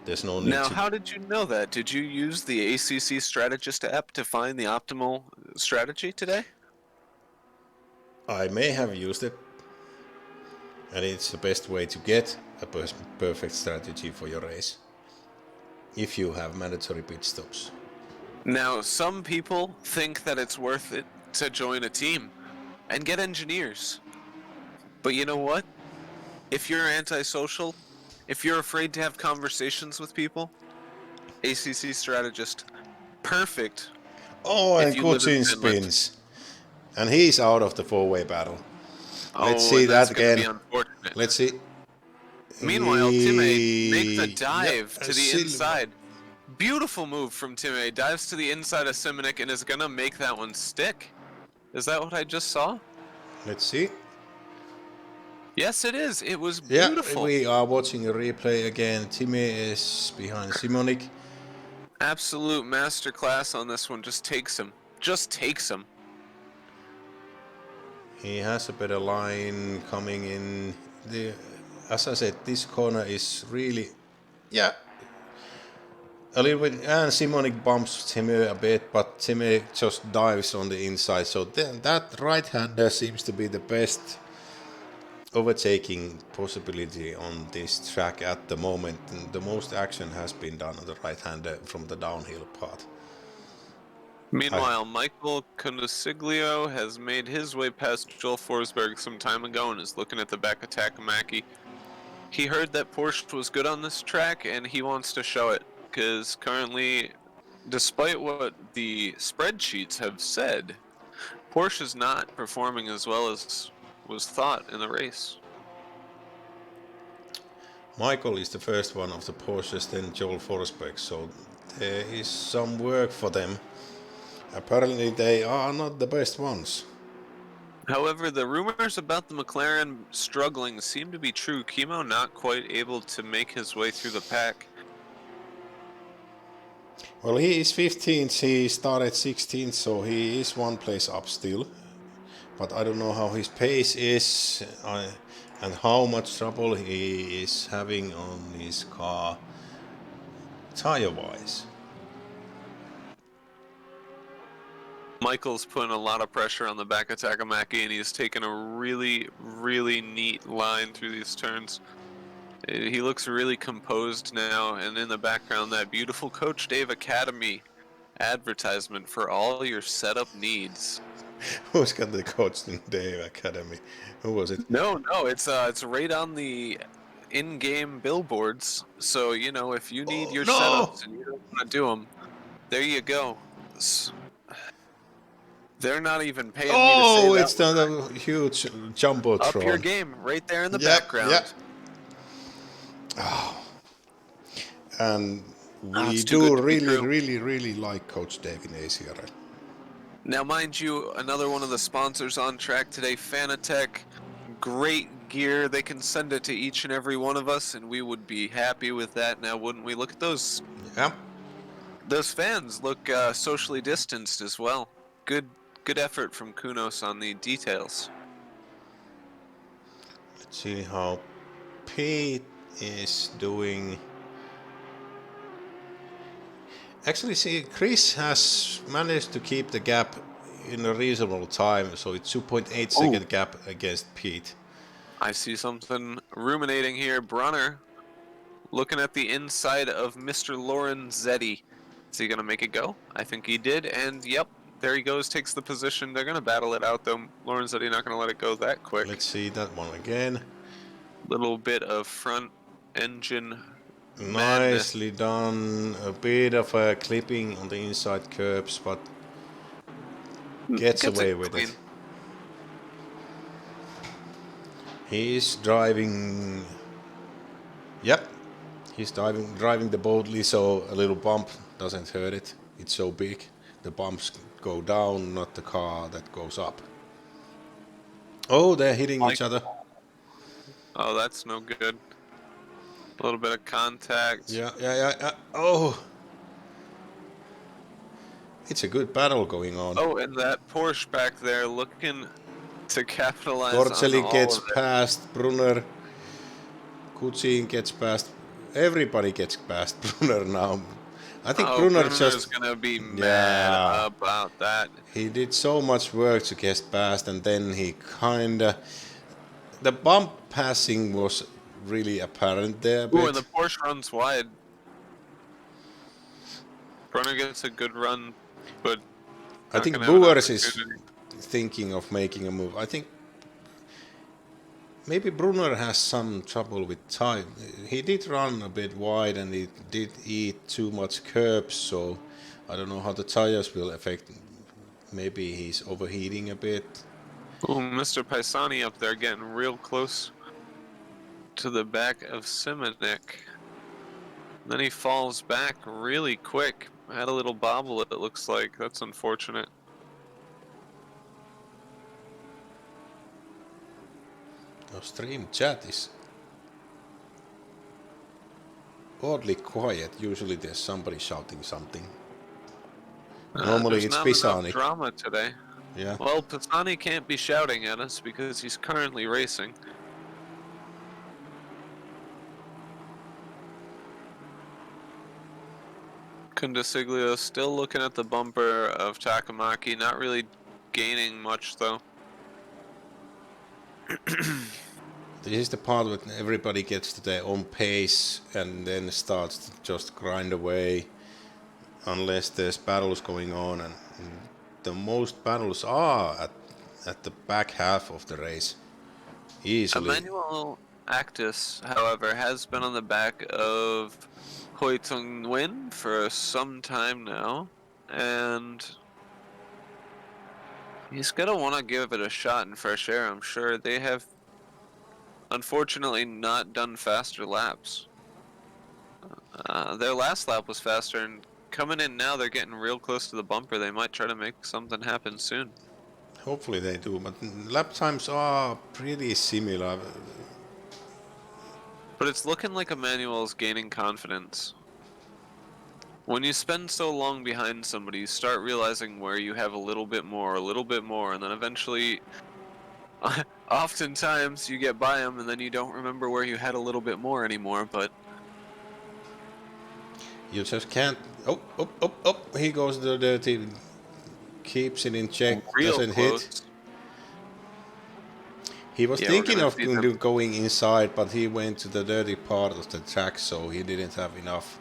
There's no need Now, how did you know that? Did you use the ACC Strategist app to find the optimal strategy today? I may have used it, and it's the best way to get a perfect strategy for your race if you have mandatory pit stops. Now, some people think that it's worth it to join a team and get engineers. But you know what? If you're antisocial, if you're afraid to have conversations with people, ACC Strategist, perfect. Oh, and Kuzin spins. And he's out of the 4-way battle. Let's see that again. Let's see. Meanwhile, Time makes a dive to the inside. Beautiful move from Time. Dives to the inside of Simonic and is going to make that one stick. Is that what I just saw? Let's see. Yes, it is. It was Yeah, beautiful. we are watching a replay again. Timmy is behind Simonic. Absolute masterclass on this one. Just takes him. Just takes him. He has a better line coming in. As I said, this corner is really, yeah, a little bit. And Simonic bumps Timmy a bit, but Timmy just dives on the inside. So then that right-hander seems to be the best overtaking possibility on this track at the moment. And the most action has been done on the right-hander from the downhill part. Meanwhile, Michael Consiglio has made his way past Joel Forsberg some time ago and is looking at the back of Takamaki. He heard that Porsche was good on this track and he wants to show it, because currently, despite what the spreadsheets have said, Porsche is not performing as well as was thought in the race. Michael is the first one of the Porsches, then Joel Forsberg, so there is some work for them. Apparently they are not the best ones. However, the rumors about the McLaren struggling seem to be true. Kimo not quite able to make his way through the pack. Well, he is 15th, he started 16th, so he is one place up still. But I don't know how his pace is and how much trouble he is having on his car tire-wise. Michael's putting a lot of pressure on the back of Takamaki, and he's taken a really, really neat line through these turns. He looks really composed now, and in the background, that beautiful Coach Dave Academy advertisement for all your setup needs. Who's got the Coach Dave Academy? Who was it? No, it's right on the in-game billboards. So you know, if you need your setups and you don't want to do them, there you go. They're not even paying me to say that. Oh, it's not a huge jumbotron. Up your game, right there in the background. Yep. Oh. And we It's too do good to be true. really like Coach Dave in ACRL. Now, mind you, another one of the sponsors on track today, Fanatec. Great gear. They can send it to each and every one of us, and we would be happy with that now, wouldn't we? Look at those. Yeah. Those fans look socially distanced as well. Good effort from Kunos on the details. Let's see how Pete is doing. Actually, see, Chris has managed to keep the gap in a reasonable time, so it's 2.8 second gap against Pete. I see something ruminating here. Brunner looking at the inside of Mr. Lorenzetti. Is he going to make it go? I think he did, and yep, there he goes, takes the position. They're going to battle it out, though. Lorenzetti not going to let it go that quick. Let's see that one again. Little bit of front engine Nicely done. A bit of a clipping on the inside curbs, but gets away with it. He's driving. Yep, he's driving the boldly, so a little bump doesn't hurt it. It's so big. The bumps go down, not the car that goes up. Oh, they're hitting each other. Oh, that's no good. A little bit of contact. Yeah. Oh. It's a good battle going on. Oh, and that Porsche back there looking to capitalize Torcelli on all gets of it. past Brunner. Kucin gets past. Everybody gets past Brunner now. I think Brunner just is gonna be mad about that. He did so much work to get past, and then he kinda. The bump passing was really apparent there. Ooh, and the Porsche runs wide. Brunner gets a good run, but I think Brewers is thinking of making a move. I think maybe Brunner has some trouble with time. He did run a bit wide and he did eat too much curbs, so I don't know how the tires will affect. Maybe he's overheating a bit. Ooh, Mr. Paisani up there getting real close to the back of Simonek. Then he falls back really quick. Had a little bobble, it looks like. That's unfortunate. Our stream chat is oddly quiet. Usually there's somebody shouting something. Normally There's it's not enough Pisani. drama today. Yeah. Well, Pisani can't be shouting at us because he's currently racing. Condesiglio still looking at the bumper of Takamaki, not really gaining much though. This is the part when everybody gets to their own pace and then starts to just grind away unless there's battles going on, and the most battles are at the back half of the race. Easily. Emmanuel Actis, however, has been on the back of Hui Tung Nguyen for some time now, and he's gonna want to give it a shot in fresh air, I'm sure. They have unfortunately not done faster laps. Their last lap was faster, and coming in now, they're getting real close to the bumper. They might try to make something happen soon. Hopefully they do, but lap times are pretty similar. But it's looking like Emmanuel's gaining confidence. When you spend so long behind somebody, you start realizing where you have a little bit more, and then eventually, oftentimes you get by them and then you don't remember where you had a little bit more anymore, but You just can't. Oh, he goes the dirty. Keeps it in check, real doesn't close. hit. He was Yeah, we're thinking gonna of see them. going inside, but he went to the dirty part of the track, so he didn't have enough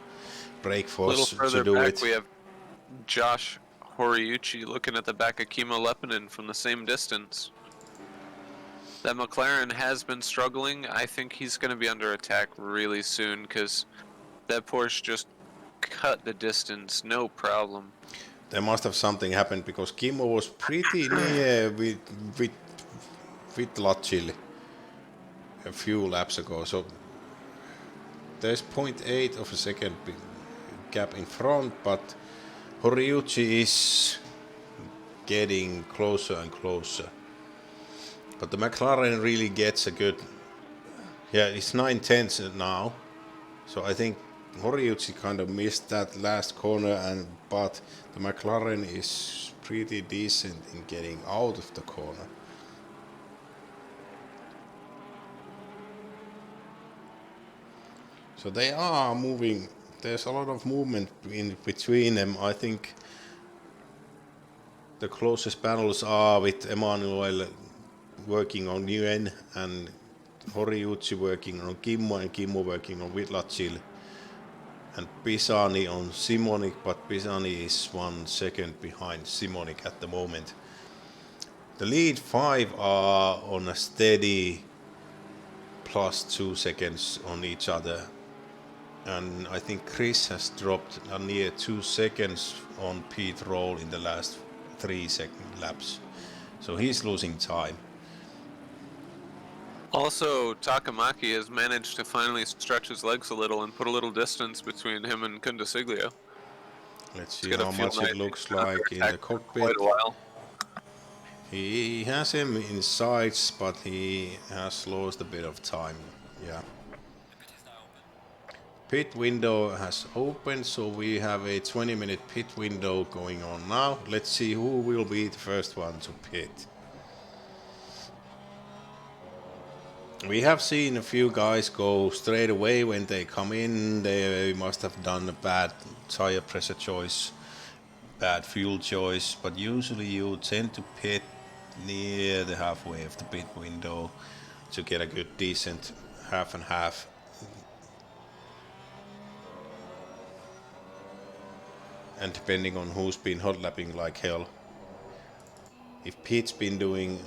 brake A little force to further do back, it. we have Josh Horiuchi looking at the back of Kimo Lepinen from the same distance. That McLaren has been struggling. I think he's going to be under attack really soon because that Porsche just cut the distance, no problem. There must have something happened because Kimmo was pretty near with Lachil a few laps ago. So there's 0.8 of a second gap in front, but Horiuchi is getting closer and closer. But the McLaren really gets a good. Yeah, it's 9/10 now. So I think Horiuchi kind of missed that last corner, but the McLaren is pretty decent in getting out of the corner. So they are moving. There's a lot of movement in between them. I think the closest battles are with Emmanuel working on Nguyen and Horiuchi working on Kimmo and Kimmo working on Vitlacil. And Pisani on Simonic, but Pisani is 1 second behind Simonic at the moment. The lead 5 are on a steady plus 2 seconds on each other. And I think Chris has dropped near 2 seconds on Pete Roll in the last 3 second laps. So he's losing time. Also, Takamaki has managed to finally stretch his legs a little and put a little distance between him and Condesiglio. Let's see how much it looks like in the cockpit. Quite a while. He has him in sights, but he has lost a bit of time. Yeah. Pit window has opened, so we have a 20-minute pit window going on now. Let's see who will be the first one to pit. We have seen a few guys go straight away when they come in. They must have done a bad tire pressure choice, bad fuel choice, but usually you tend to pit near the halfway of the pit window to get a good decent half and half. And depending on who's been hot lapping like hell. If Pete's been doing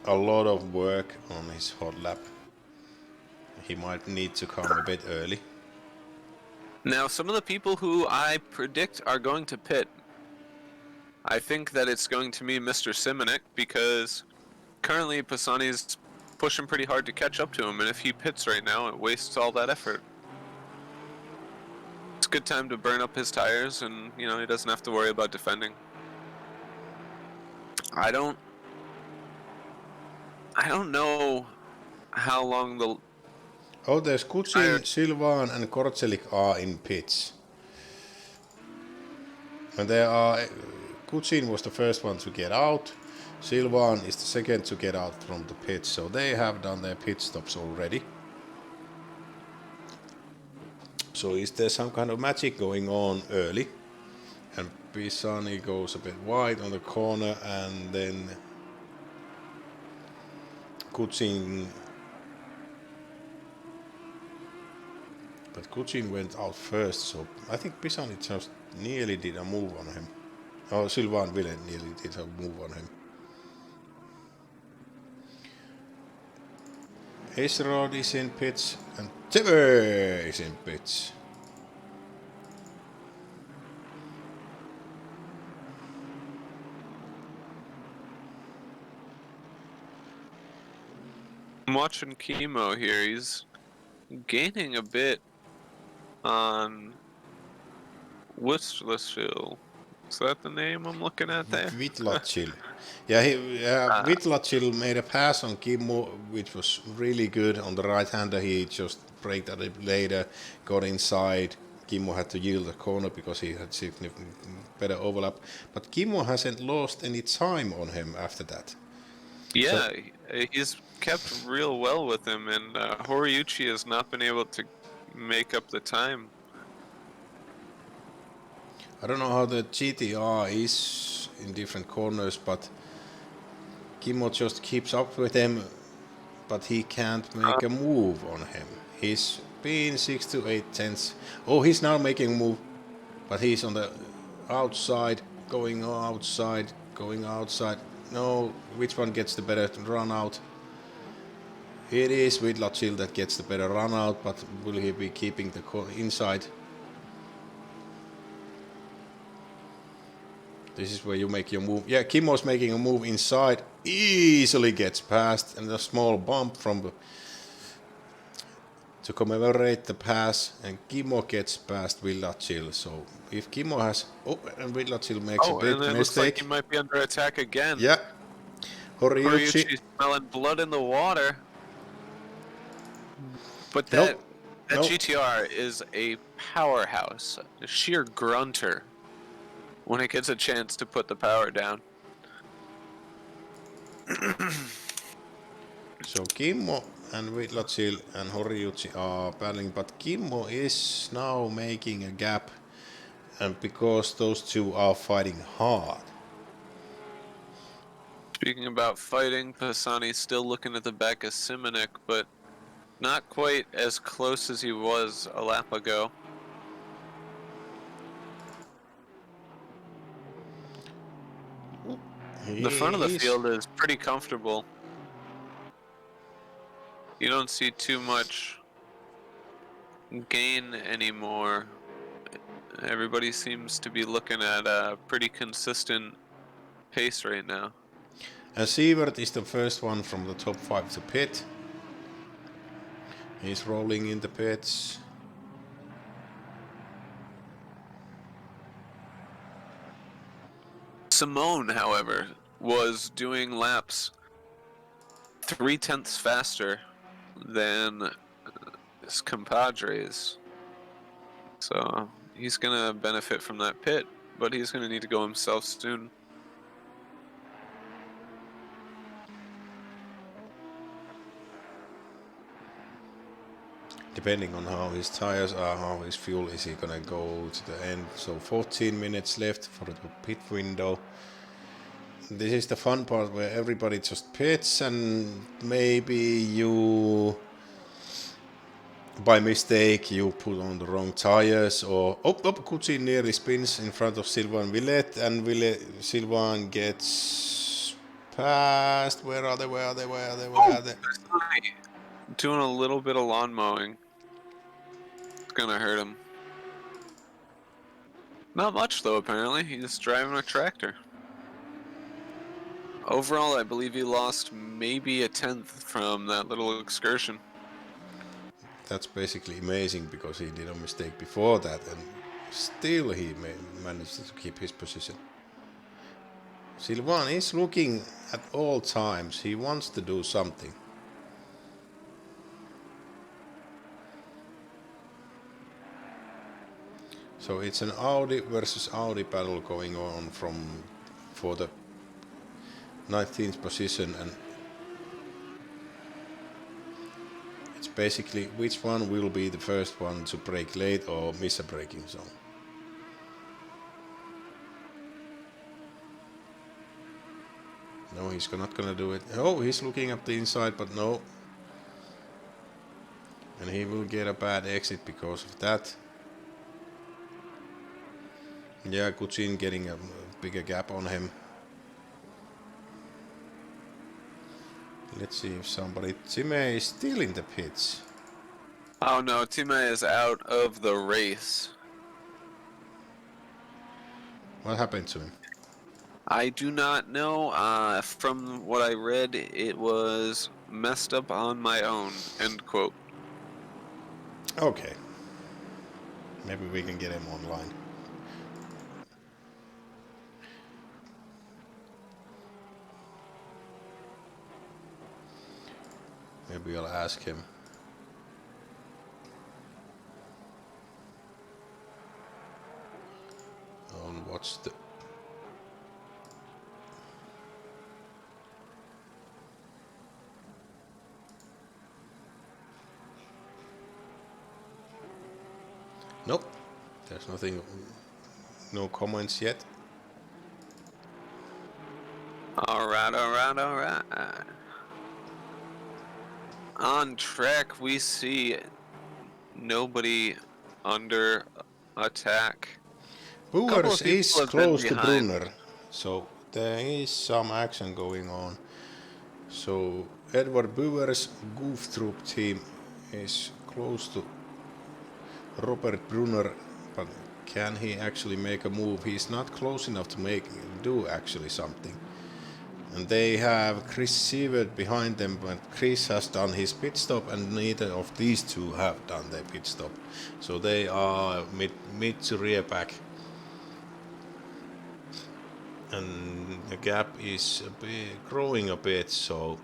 a lot of work on his hot lap, he might need to come a bit early. Now, some of the people who I predict are going to pit, I think that it's going to be Mr. Simonek because currently Pisani's pushing pretty hard to catch up to him, and if he pits right now, it wastes all that effort. It's a good time to burn up his tires, and he doesn't have to worry about defending. I don't know how long the Oh, there's Kucin, tire. Silvan, and Korcelik are in pits. And there are. Kucin was the first one to get out. Silvan is the second to get out from the pits. So they have done their pit stops already. So is there some kind of magic going on early? And Pisani goes a bit wide on the corner, and then Kucin. But Kucin went out first, so I think Pisani just nearly did a move on him. Oh, Silvan Ville nearly did a move on him. Acerod is in pits, and Timber is in pits. I'm watching Chemo here. He's gaining a bit on Wistlerfield. Is that the name I'm looking at there? Vitlacil. Vitlacil made a pass on Kimmo, which was really good. On the right hander, he just braked a bit later, got inside. Kimmo had to yield the corner because he had significant better overlap. But Kimmo hasn't lost any time on him after that. Yeah, he's kept real well with him, and Horiuchi has not been able to make up the time. I don't know how the GTR is in different corners, but Kimmo just keeps up with him, but he can't make a move on him. He's been 6 to 8 tenths. Oh, he's now making a move, but he's on the outside, going outside, going outside. No, which one gets the better run out? It is Vidlacil that gets the better run out, but will he be keeping the inside? This is where you make your move. Yeah, Kimmo's making a move inside. Easily gets past, and a small bump from to commemorate the pass, and Kimmo gets past Villachil. So if Kimmo has, and Villachil makes a big And it looks like mistake. he might be under attack again. Yeah, Horiuchi. Horiuchi's smelling blood in the water. But Nope. that Nope. GTR is a powerhouse, a sheer grunter when it gets a chance to put the power down. So Kimmo and Villachil and Horiuchi are battling, but Kimmo is now making a gap, and because those two are fighting hard. Speaking about fighting, Pisani's still looking at the back of Simonek, but not quite as close as he was a lap ago. The front of the field is pretty comfortable. You don't see too much gain anymore. Everybody seems to be looking at a pretty consistent pace right now. And Sievert is the first one from the top 5 to pit. He's rolling in the pits. Simone, however, was doing laps 0.3 faster than his compadres. So he's going to benefit from that pit, but he's going to need to go himself soon. Depending on how his tires are, how his fuel is, he gonna go to the end. So 14 minutes left for the pit window. This is the fun part where everybody just pits, and maybe you by mistake you put on the wrong tires, or Kucin nearly spins in front of Silvan Villet, and Silvan gets past. Where are they? Doing a little bit of lawn mowing. It's gonna hurt him. Not much though, apparently. He's driving a tractor. Overall, I believe he lost maybe 1/10 from that little excursion. That's basically amazing, because he did a mistake before that, and still he managed to keep his position. Silvan is looking at all times. He wants to do something. So it's an Audi versus Audi battle going on for the 19th position, and it's basically which one will be the first one to brake late or miss a braking zone. No, he's not gonna do it. Oh, he's looking up the inside, but no. And he will get a bad exit because of that. Yeah, Kuchin getting a bigger gap on him. Let's see if somebody... Time is still in the pits. Oh no, Time is out of the race. What happened to him? I do not know. From what I read, it was messed up on my own, end quote. Okay. Maybe we can get him online. Maybe I'll ask him. On what's the... Nope. There's nothing... No comments yet. Alright. On track, we see nobody under attack. Boers people is have been close to behind. Brunner, so there is some action going on. So Edward Boers Goof Troop team is close to Robert Brunner, but can he actually make a move? He's not close enough to do actually something. And they have Chris Sievert behind them, but Chris has done his pit stop and neither of these two have done their pit stop. So they are mid to rear back. And the gap is growing a bit, so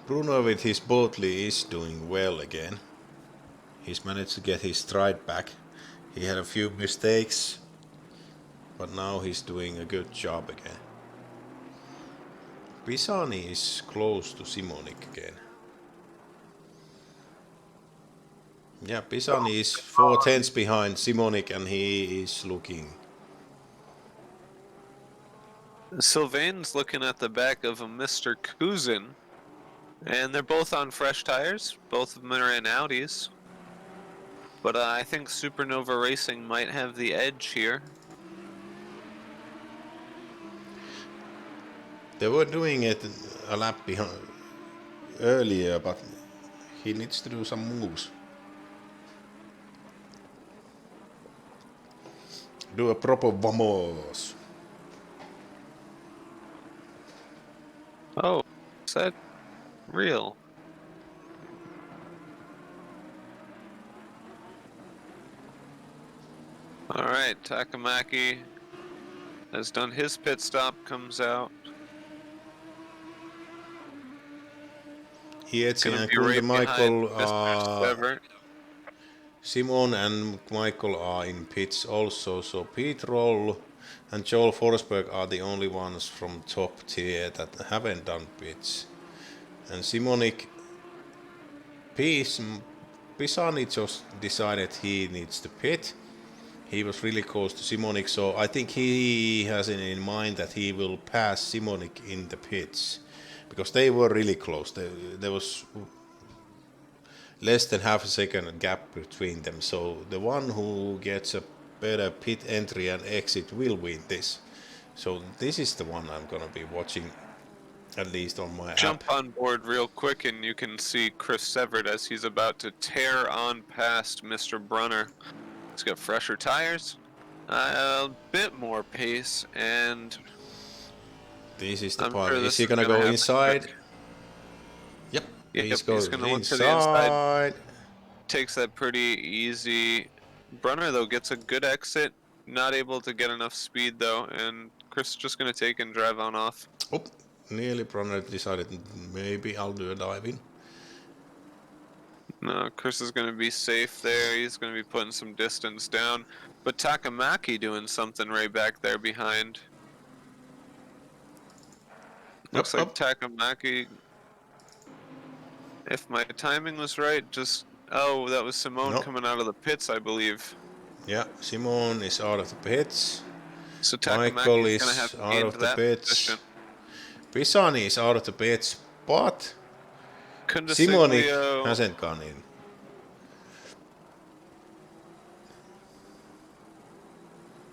Bruno with his Boatley is doing well again. He's managed to get his stride back. He had a few mistakes, but now he's doing a good job again. Pisani is close to Simonik again. Yeah, Pisani is 4/10 behind Simonik and he is looking. Sylvain's looking at the back of a Mr. Kuzin, and they're both on fresh tires. Both of them are in Audis. But I think Supernova Racing might have the edge here. They were doing it a lap behind earlier, but he needs to do some moves. Do a proper vamos. Oh, is that real? Alright, Takamaki has done his pit stop, comes out. Hietsi Gonna and be Kunde right Michael behind Mr. Severt. Simon and Michael are in pits also, so Pete Roll and Joel Forsberg are the only ones from top tier that haven't done pits. And Simonik Pisani just decided he needs to pit. He was really close to Simonik, so I think he has it in mind that he will pass Simonik in the pits. Because they were really close. There was less than half a second gap between them. So the one who gets a better pit entry and exit will win this. So this is the one I'm gonna be watching, at least on my Jump app. on board real quick and you can see Chris Severt as he's about to tear on past Mr. Brunner. He's got fresher tires, a bit more pace, and This is the I'm part. sure Is this he is gonna gonna go happen inside? quick. Yep. Yep, He's he's going gonna look to the inside. inside. Takes that pretty easy. Brunner though gets a good exit. Not able to get enough speed though, and Chris is just gonna take and drive on off. Oh, nearly Bronner decided maybe I'll do a dive in. No, Chris is going to be safe there. He's going to be putting some distance down. But Takamaki doing something right back there behind. Looks like Takamaki, if my timing was right, just... Oh, that was Simone coming out of the pits, I believe. Yeah, Simone is out of the pits. So Michael Takamaki is going to have is to out gain of to the that pits. position. Pisani is out of the pits, but Simonic Kundasiglio hasn't gone in.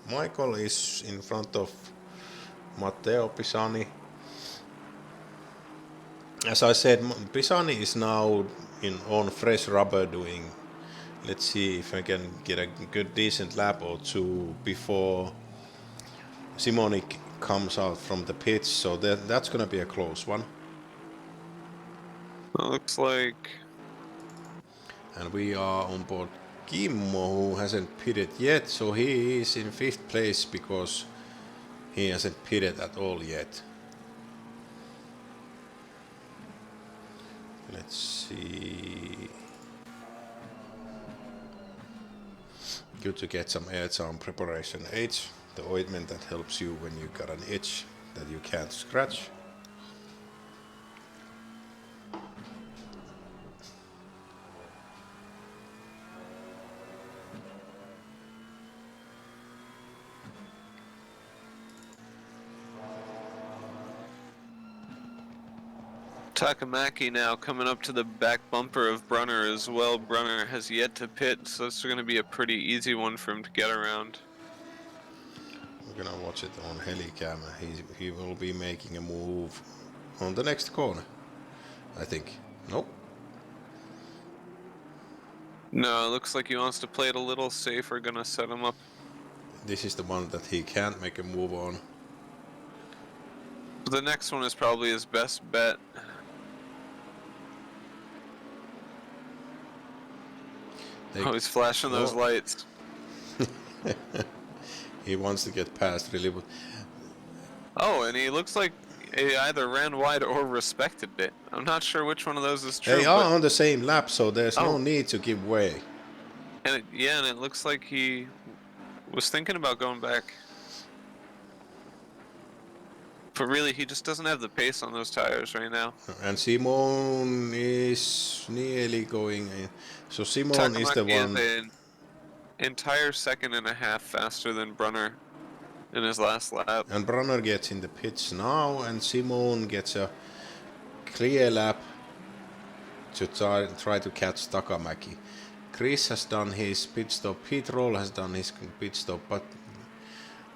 Michael is in front of Matteo Pisani. As I said, Pisani is now on fresh rubber doing. Let's see if I can get a good decent lap or two before Simonic comes out from the pits, so that's gonna be a close one. looks like... And we are on board Kimmo, who hasn't pitted yet, so he is in 5th place because he hasn't pitted at all yet. Let's see. Good to get some airtime preparation H, the ointment that helps you when you got an itch that you can't scratch. Takamaki now coming up to the back bumper of Brunner as well. Brunner has yet to pit, so this is going to be a pretty easy one for him to get around. We're gonna watch it on Helicam. He will be making a move on the next corner, I think. Nope. No, it looks like he wants to play it a little safer, gonna set him up. This is the one that he can't make a move on. The next one is probably his best bet. Oh, he's flashing those lights. He wants to get past really. Oh, and he looks like he either ran wide or respected it. I'm not sure which one of those is true. They are on the same lap, so there's no need to give way. And it looks like he was thinking about going back. But really, he just doesn't have the pace on those tires right now. And Simone is nearly going in. So Simone is the one. Is an entire second and a half faster than Brunner in his last lap. And Brunner gets in the pits now, and Simone gets a clear lap to try to catch Takamaki. Chris has done his pit stop. Pete Roll has done his pit stop, but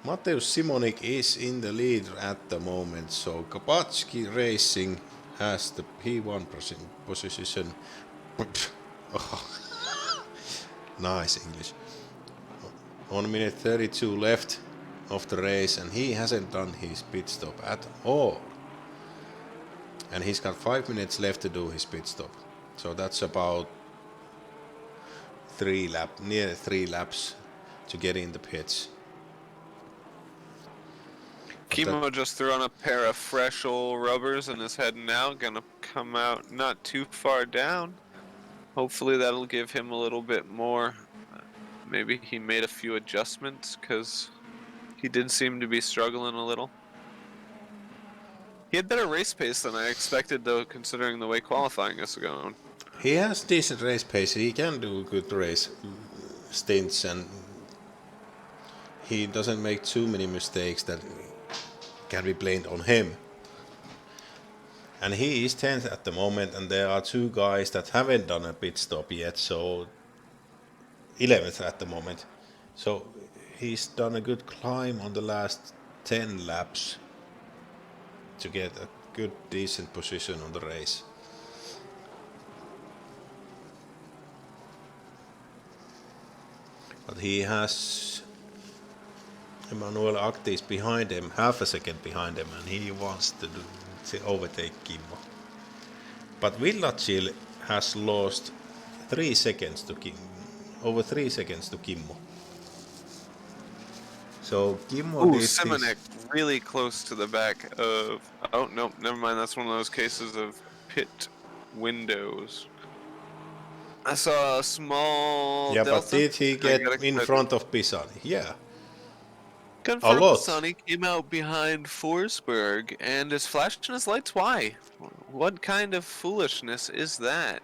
Mateusz Simonic is in the lead at the moment, so Kapatski Racing has the P1 position. Oh. Nice English. 1 minute 32 left of the race, and he hasn't done his pit stop at all. And he's got 5 minutes left to do his pit stop. So that's about near 3 laps to get in the pits. Kimo just threw on a pair of fresh old rubbers and is heading out. Gonna come out not too far down. Hopefully that'll give him a little bit more. Maybe he made a few adjustments because he did seem to be struggling a little. He had better race pace than I expected, though, considering the way qualifying is going. He has decent race pace. He can do good race stints, and he doesn't make too many mistakes that can be blamed on him. And he is 10th at the moment, and there are 2 guys that haven't done a pit stop yet, so 11th at the moment. So he's done a good climb on the last 10 laps to get a good decent position on the race. But he has Emmanuel Actis behind him, half a second behind him, and he wants to overtake Kimmo. But Villacil has lost 3 seconds to over 3 seconds to Kimmo. So Kimmo did Simonek really close to the back of... Oh, no, never mind. That's one of those cases of pit windows. I saw a small Yeah, but delta. did he And I get got in excited. front of Pisani? Yeah, a Confirmed lot. Pisani came out behind Forsberg and is flashing his lights. Why? What kind of foolishness is that?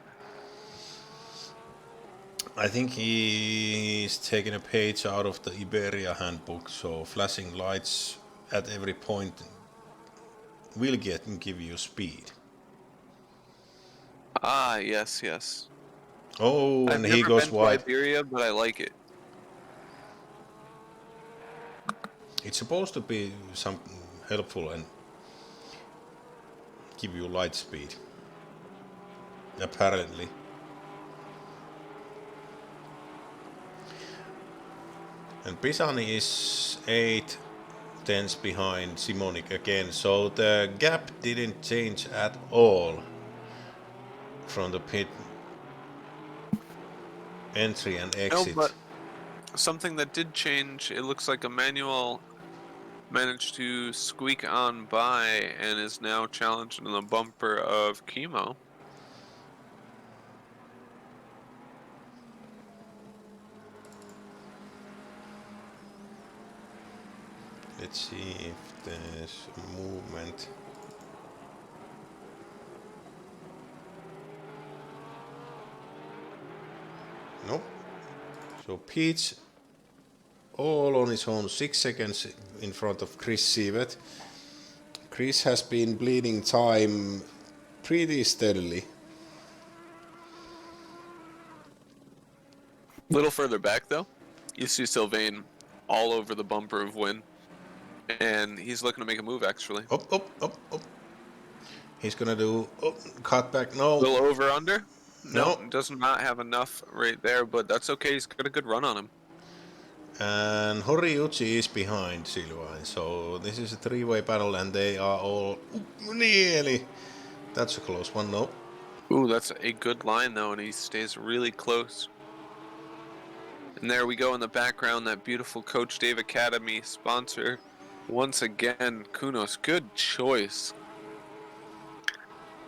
I think he's taken a page out of the Iberia handbook, so flashing lights at every point will give you speed. Ah, yes, yes. Oh, I've and he never goes been to wide. Iberia, but I like it. It's supposed to be something helpful and give you light speed. Apparently. And Pisani is 8 tenths behind Simonic again, so the gap didn't change at all from the pit entry and No, exit. but something that did change, it looks like Emmanuel managed to squeak on by and is now challenged in the bumper of Chemo. Let's see if there's movement. Nope. So Peach all on his own, 6 seconds in front of Chris Sievert. Chris has been bleeding time pretty steadily. A little further back, though, you see Sylvain all over the bumper of Win, and he's looking to make a move, actually. Up, up, up, up. He's gonna do cut back. No, Little over under. Nope, no. does not have enough right there, but that's okay. He's got a good run on him. And Horiuchi is behind Silvain. So this is a three-way battle, and they are all nearly. That's a close one. No. Ooh, that's a good line, though, and he stays really close. And there we go in the background, that beautiful Coach Dave Academy sponsor. Once again, Kunos, good choice.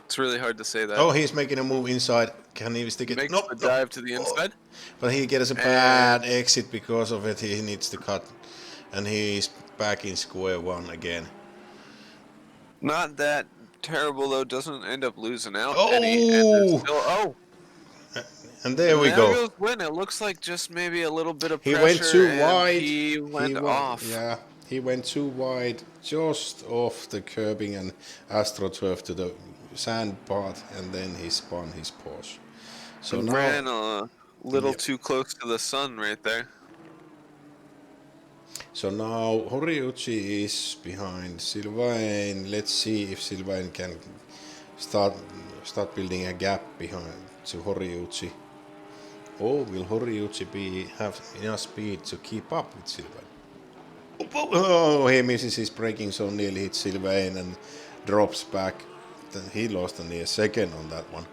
It's really hard to say that. Oh, he's making a move inside. Can he stick it? Makes Nope, the nope. dive to the inside. But he gets a bad exit because of it. He needs to cut, and he's back in square one again. Not that terrible, though. Doesn't end up losing out any. And there's Oh, still, and there and we there go. goes Win. It looks like just maybe a little bit of He went pressure, too and wide. he went off. Yeah, he went too wide, just off the curbing and AstroTurf to the sand part, and then he spun his Porsche. So now, Ran a little yep. too close to the sun right there. So now Horiuchi is behind Sylvain. Let's see if Sylvain can start building a gap behind to Horiuchi. Or will Horiuchi have enough speed to keep up with Sylvain? Oh, he misses his braking, so nearly hits Sylvain and drops back. He lost only a second on that one.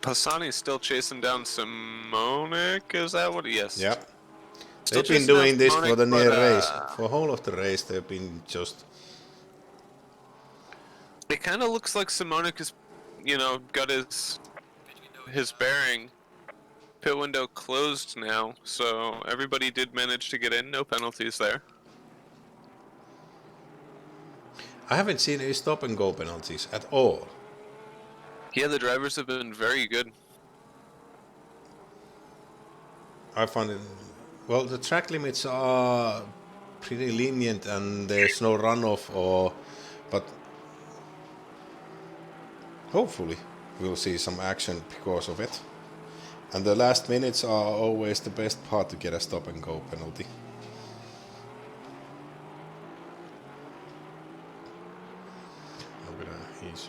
Pisani's still chasing down Simonic, is that what? Yes. Yeah. Still They've been chasing down doing this Simonic, for the near but, race. For whole of the race, they've been just. it kind of looks like Simonic is, got his bearing. Pit window closed now, so everybody did manage to get in. No penalties there. I haven't seen any stop and go penalties at all. Yeah, the drivers have been very good. I find it. Well, the track limits are pretty lenient, and there's no runoff, but hopefully we'll see some action because of it. And the last minutes are always the best part to get a stop and go penalty. Look at that, he's.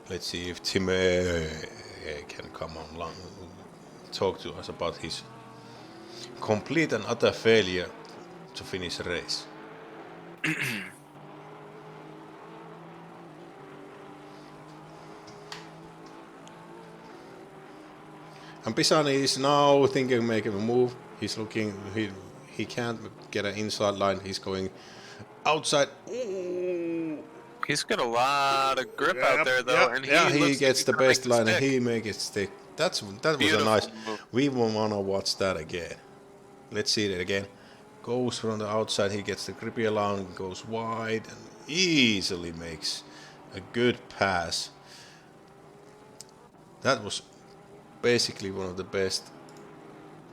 Let's see if Tim can come on talk to us about his complete and utter failure to finish a race. And Pisani is now thinking of making a move. He's looking. He can't get an inside line. He's going outside. Ooh. He's got a lot of grip out there, though, and Yeah. he He looks like gets he's the gonna make best the line, and stick. he makes it stick. That was a nice. Beautiful move. We wanna watch that again. Let's see it again. Goes from the outside. He gets the grippy line, goes wide, and easily makes a good pass. That was basically one of the best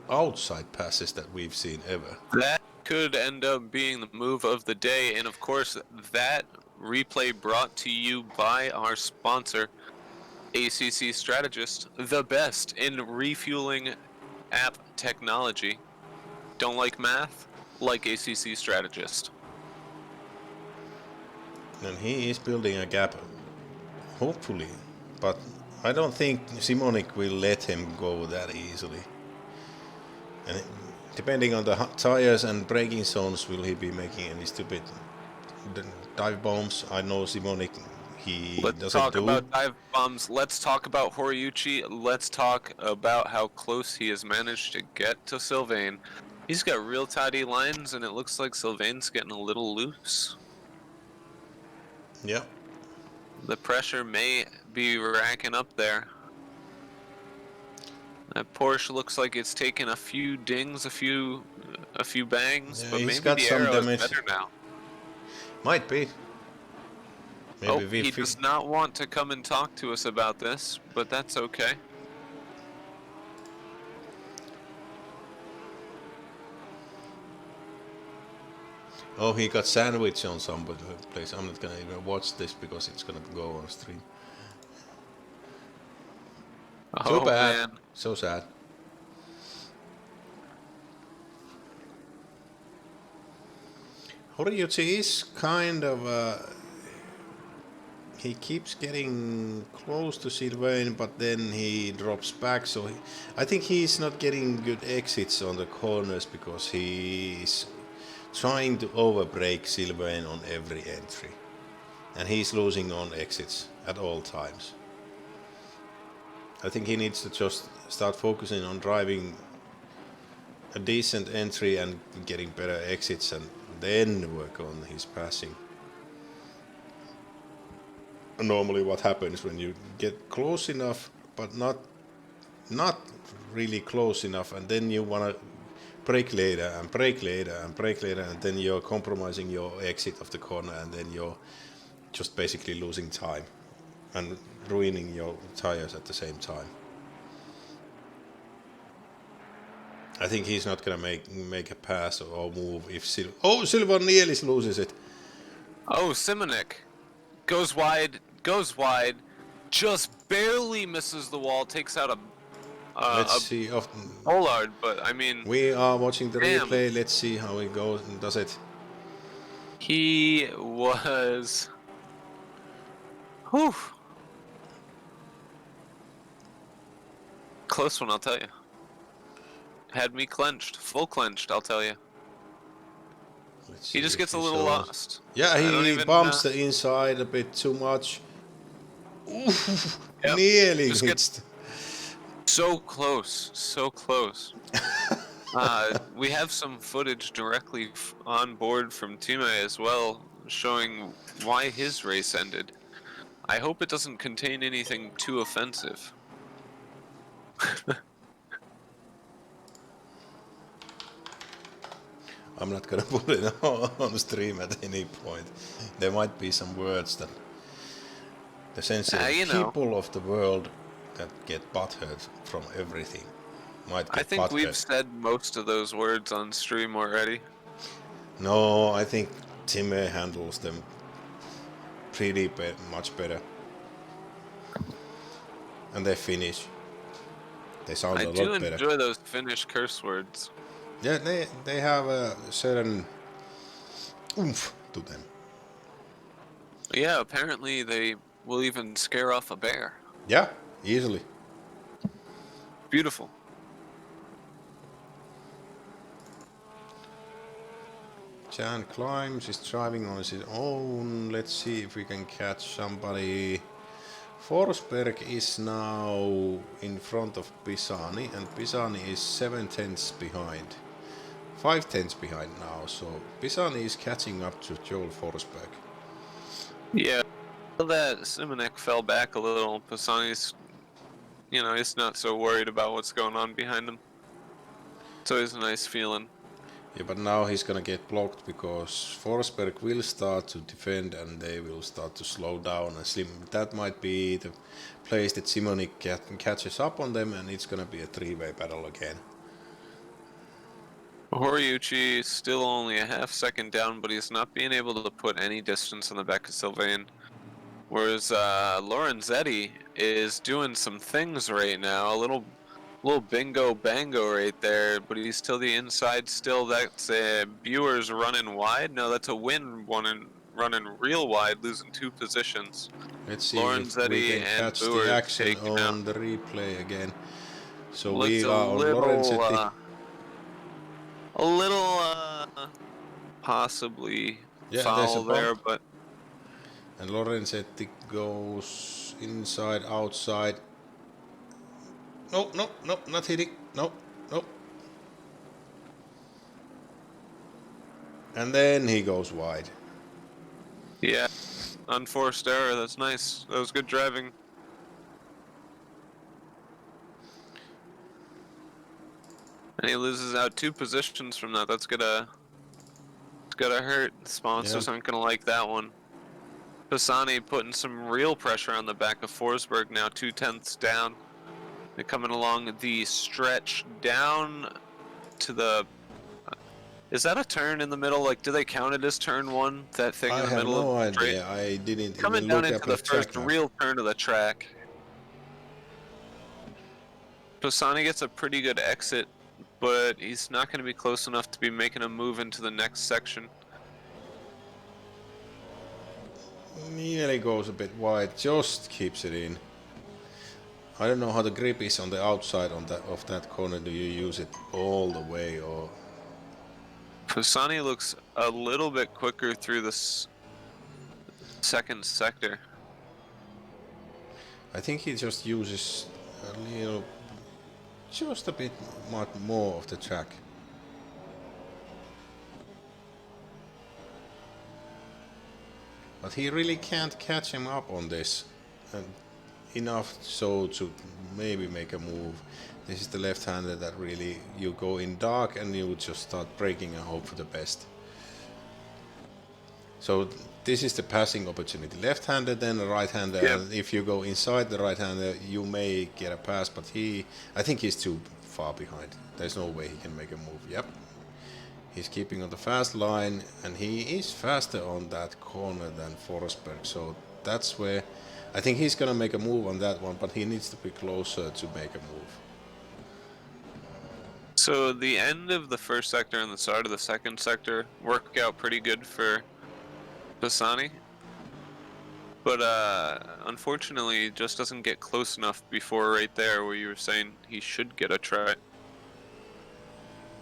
outside passes that we've seen ever. That could end up being the move of the day, and of course, that replay brought to you by our sponsor, ACC Strategist, the best in refueling app technology. Don't like math? Like ACC Strategist. And he is building a gap, hopefully, but I don't think Simonic will let him go that easily. And depending on the tires and braking zones, will he be making any stupid dive bombs? I know Simonic, he Let's doesn't talk do. about dive bombs. Let's talk about Horiuchi. Let's talk about how close he has managed to get to Sylvain. He's got real tidy lines, and it looks like Sylvain's getting a little loose. Yeah. The pressure may be racking up there. That Porsche looks like it's taken a few dings, a few bangs, Yeah, but he's maybe got the some aero is damage. better now. Might be. Maybe He does not want to come and talk to us about this, but that's okay. Oh, he got sandwich on some place. I'm not gonna even watch this because it's gonna go on stream. So Oh bad. man. So sad. Horiuchi is kind of he keeps getting close to Sylvain, but then he drops back. So I think he's not getting good exits on the corners because he's trying to overbreak Sylvain on every entry, and he's losing on exits at all times. I think he needs to just start focusing on driving a decent entry and getting better exits, and then work on his passing. Normally what happens when you get close enough but not really close enough, and then you want to brake later and brake later and brake later, and then you're compromising your exit of the corner, and then you're just basically losing time and ruining your tires at the same time. I think he's not gonna make a pass or move if Silva nearly loses it. Oh, Simonik goes wide, just barely misses the wall, takes out a Let's see. Pollard, but I mean, We are watching the damn. replay. Let's see how it goes and does it. He was. Whew. Close one, I'll tell you. Had me clenched, full clenched, I'll tell you. He just gets a little lost. Yeah, he bumps the inside a bit too much. Oof, Yep. nearly Just hits. So close, so close. We have some footage directly on board from Time as well, showing why his race ended. I hope it doesn't contain anything too offensive. I'm not gonna put it on stream at any point. There might be some words that the sensitive people of the world that get butthurt from everything might get I think butthurt. we've said most of those words on stream already. No, I think Time handles them pretty much better. And they finish. They sound a lot better. I do enjoy those Finnish curse words. Yeah, they have a certain oomph to them. Yeah, apparently they will even scare off a bear. Yeah, easily. Beautiful. Jan climbs, is driving on his own. Let's see if we can catch somebody Forsberg is now in front of Pisani, and Pisani is 7/10 behind. 5/10 behind now, so Pisani is catching up to Joel Forsberg. Yeah, that Simonek fell back a little. Pisani's, he's not so worried about what's going on behind him. It's always a nice feeling. Yeah, but now he's gonna get blocked because Forsberg will start to defend and they will start to slow down. And that might be the place that Simonik catches up on them, and it's gonna be a three-way battle again. Horiuchi still only a half second down, but he's not being able to put any distance on the back of Sylvain. Whereas Lorenzetti is doing some things right now, a little bingo bango right there, but he's still the inside still. That's Buer's running wide. No, that's a Win running real wide, losing 2 positions. Let's see if we Lorenzetti can and catch Buer the action taking out. on the replay again. So Looks we a are on Lorenzetti. little possibly Yeah, there's a foul there, bump. but And Lorenzetti goes inside, outside. No, no, no, not hitting. No, no. And then he goes wide. yeah, unforced error. That's nice. That was good driving. And he loses out 2 positions from that. It's gonna hurt. The sponsors aren't gonna like that one. Pisani putting some real pressure on the back of Forsberg now, 2/10 down. They're coming along the stretch down to the. Is that a turn in the middle? Like, do they count it as turn 1? That thing in the middle of the straight? I have no idea. I didn't Coming even down look into at the the track first map. real turn of the track. Pisani gets a pretty good exit, but he's not going to be close enough to be making a move into the next section. Nearly goes a bit wide, just keeps it in. I don't know how the grip is on the outside of that corner. Do you use it all the way or? Pisani looks a little bit quicker through this second sector. I think he just uses a little, just a bit more of the track. But he really can't catch him up on this enough so to maybe make a move. This is the left-hander that really, you go in dark and you just start braking and hope for the best. So this is the passing opportunity. Left-hander, then a right-hander. Yep. And if you go inside the right-hander, you may get a pass, but I think he's too far behind. There's no way he can make a move. Yep. He's keeping on the fast line, and he is faster on that corner than Forsberg. So that's where I think he's gonna make a move on that one, but he needs to be closer to make a move. So the end of the first sector and the start of the second sector work out pretty good for Pisani. But unfortunately, he just doesn't get close enough before right there where you were saying he should get a try.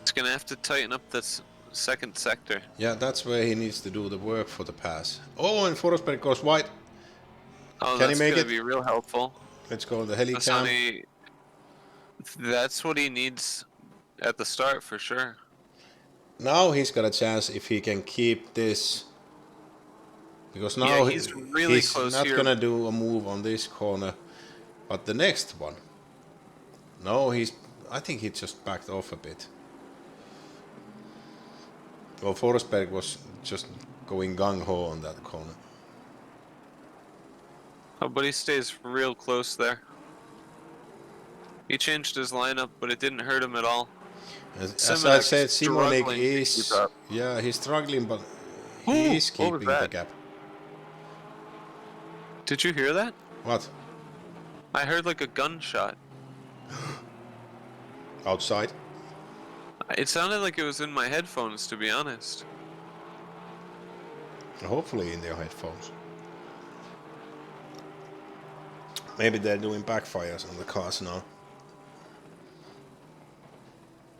He's going to have to tighten up this second sector. Yeah, that's where he needs to do the work for the pass. Oh, and Forsberg goes wide. Oh, Can he that's make going to it? be real helpful. Let's go the heli cam. Pisani, that's what he needs at the start for sure. Now he's got a chance if he can keep this. Because now he's really he's close not here. gonna do a move on this corner, but the next one. No, I think he just backed off a bit. Well, Forsberg was just going gung-ho on that corner. Oh, but he stays real close there. He changed his lineup, but it didn't hurt him at all. As I said, Simonik struggling to is... keep up. Yeah, he's struggling, but he is What was keeping the that? gap. Did you hear that? What? I heard like a gunshot. Outside? It sounded like it was in my headphones, to be honest. Hopefully in their headphones. Maybe they're doing backfires on the cars now.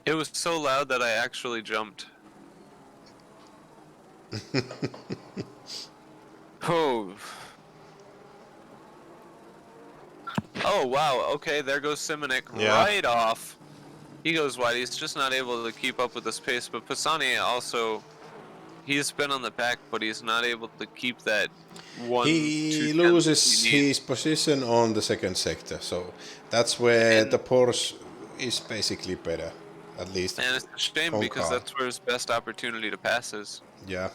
It was so loud that I actually jumped. Oh. Oh, wow. Okay, there goes Simonik Yeah. right off. He goes wide. He's just not able to keep up with this pace. But Pisani also, he's been on the back, but he's not able to keep that 1 2 He tenths that he loses needs. his position on the second sector, so that's where And the Porsche is basically better, at least it's a shame on because car. that's where his best opportunity to pass is. Yeah.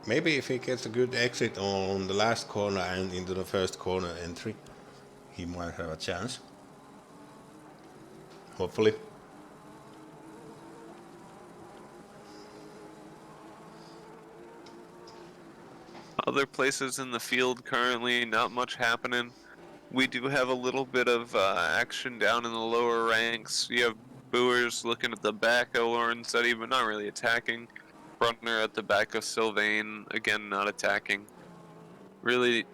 Maybe if he gets a good exit on the last corner and into the first corner entry, he might have a chance. Hopefully. Other places in the field currently, not much happening. We do have a little bit of action down in the lower ranks. You have Boers looking at the back of Lorenzetti, but not really attacking. Brunner at the back of Sylvain, again, not attacking. Really,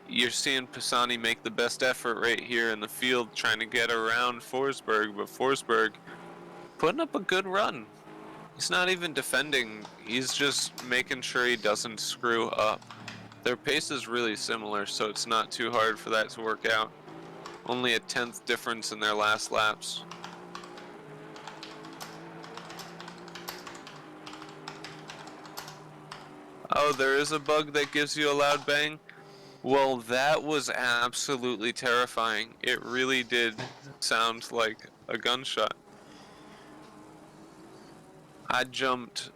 you're seeing Pisani make the best effort right here in the field, trying to get around Forsberg, but Forsberg putting up a good run. He's not even defending, he's just making sure he doesn't screw up. Their pace is really similar, so it's not too hard for that to work out. Only a 10th difference in their last laps. Oh, there is a bug that gives you a loud bang? Well, that was absolutely terrifying. It really did sound like a gunshot. I jumped.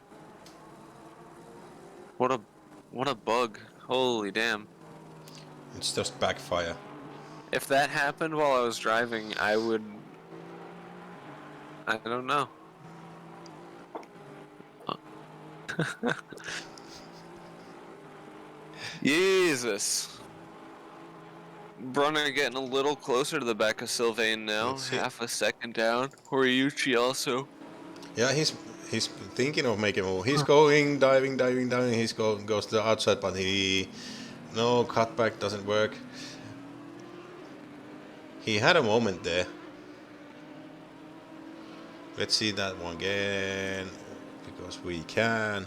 What a bug. Holy damn. It's just backfire. If that happened while I was driving, I don't know. Jesus. Brunner getting a little closer to the back of Sylvain now. Let's see. Half a second down. Horiuchi also. Yeah, he's thinking of making a move. He's going, diving. He's goes to the outside, but no cutback doesn't work. He had a moment there. Let's see that one again, because we can.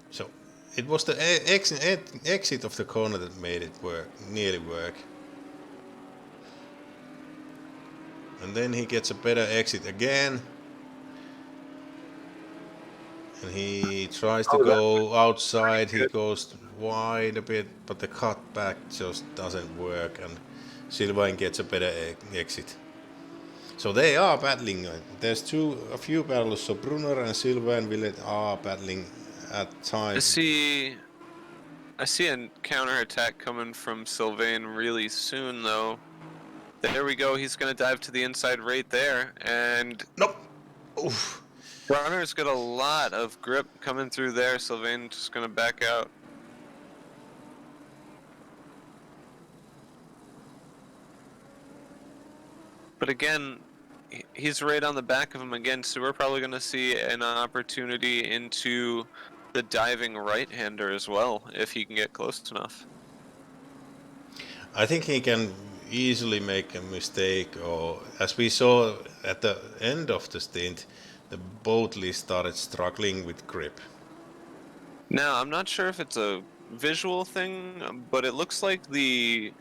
So it was the exit of the corner that made it work, nearly work. And then he gets a better exit again. And he tries to go outside, he goes wide a bit, but the cutback just doesn't work, and Sylvain gets a better exit. So they are battling. There's a few battles, so Brunner and Sylvain Villet are battling at times. I see a counterattack coming from Sylvain really soon, though. There we go. He's going to dive to the inside right there. And Nope. Oof. Brunner's got a lot of grip coming through there. Sylvain just going to back out. But again, he's right on the back of him again, so we're probably going to see an opportunity into the diving right-hander as well, if he can get close enough. I think he can easily make a mistake, or as we saw at the end of the stint, the Boatley started struggling with grip. Now, I'm not sure if it's a visual thing, but it looks like the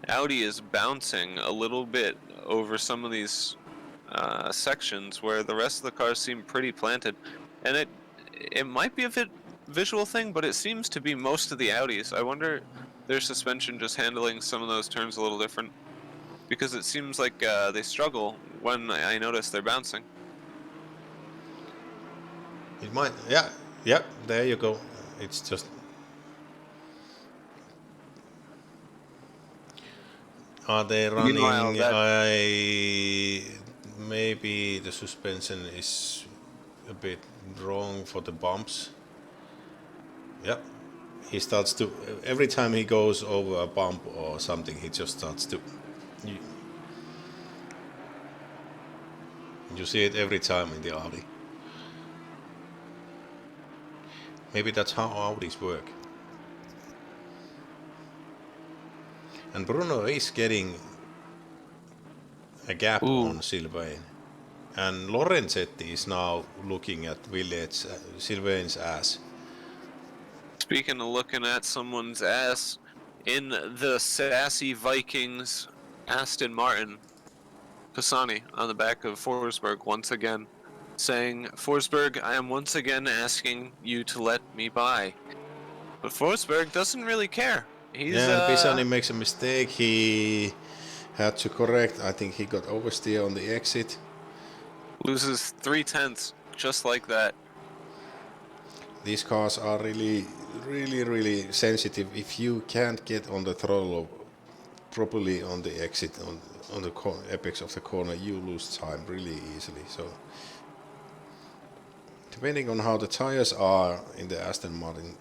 Audi is bouncing a little bit over some of these sections where the rest of the cars seem pretty planted. And it might be a visual thing, but it seems to be most of the Audis. I wonder their suspension just handling some of those turns a little different, because it seems like they struggle when I notice they're bouncing. It might, yeah, there you go. It's just. Are they running? Meanwhile, Maybe the suspension is a bit wrong for the bumps. Yep. He starts to, every time he goes over a bump or something, he just starts to. You see it every time in the Audi. Maybe that's how Audis work. And Bruno is getting a gap on Sylvain. And Lorenzetti is now looking at Sylvain's ass. Speaking of looking at someone's ass, in the sassy Vikings Aston Martin, Pisani on the back of Forsberg once again, saying, Forsberg, I am once again asking you to let me by. But Forsberg doesn't really care. He's, Yeah, and Pisani makes a mistake. He had to correct. I think he got oversteer on the exit. loses 3/10 just like that. These cars are really sensitive. If you can't get on the throttle properly on the exit, on the apex of the corner, you lose time really easily. So depending on how the tires are in the Aston Martin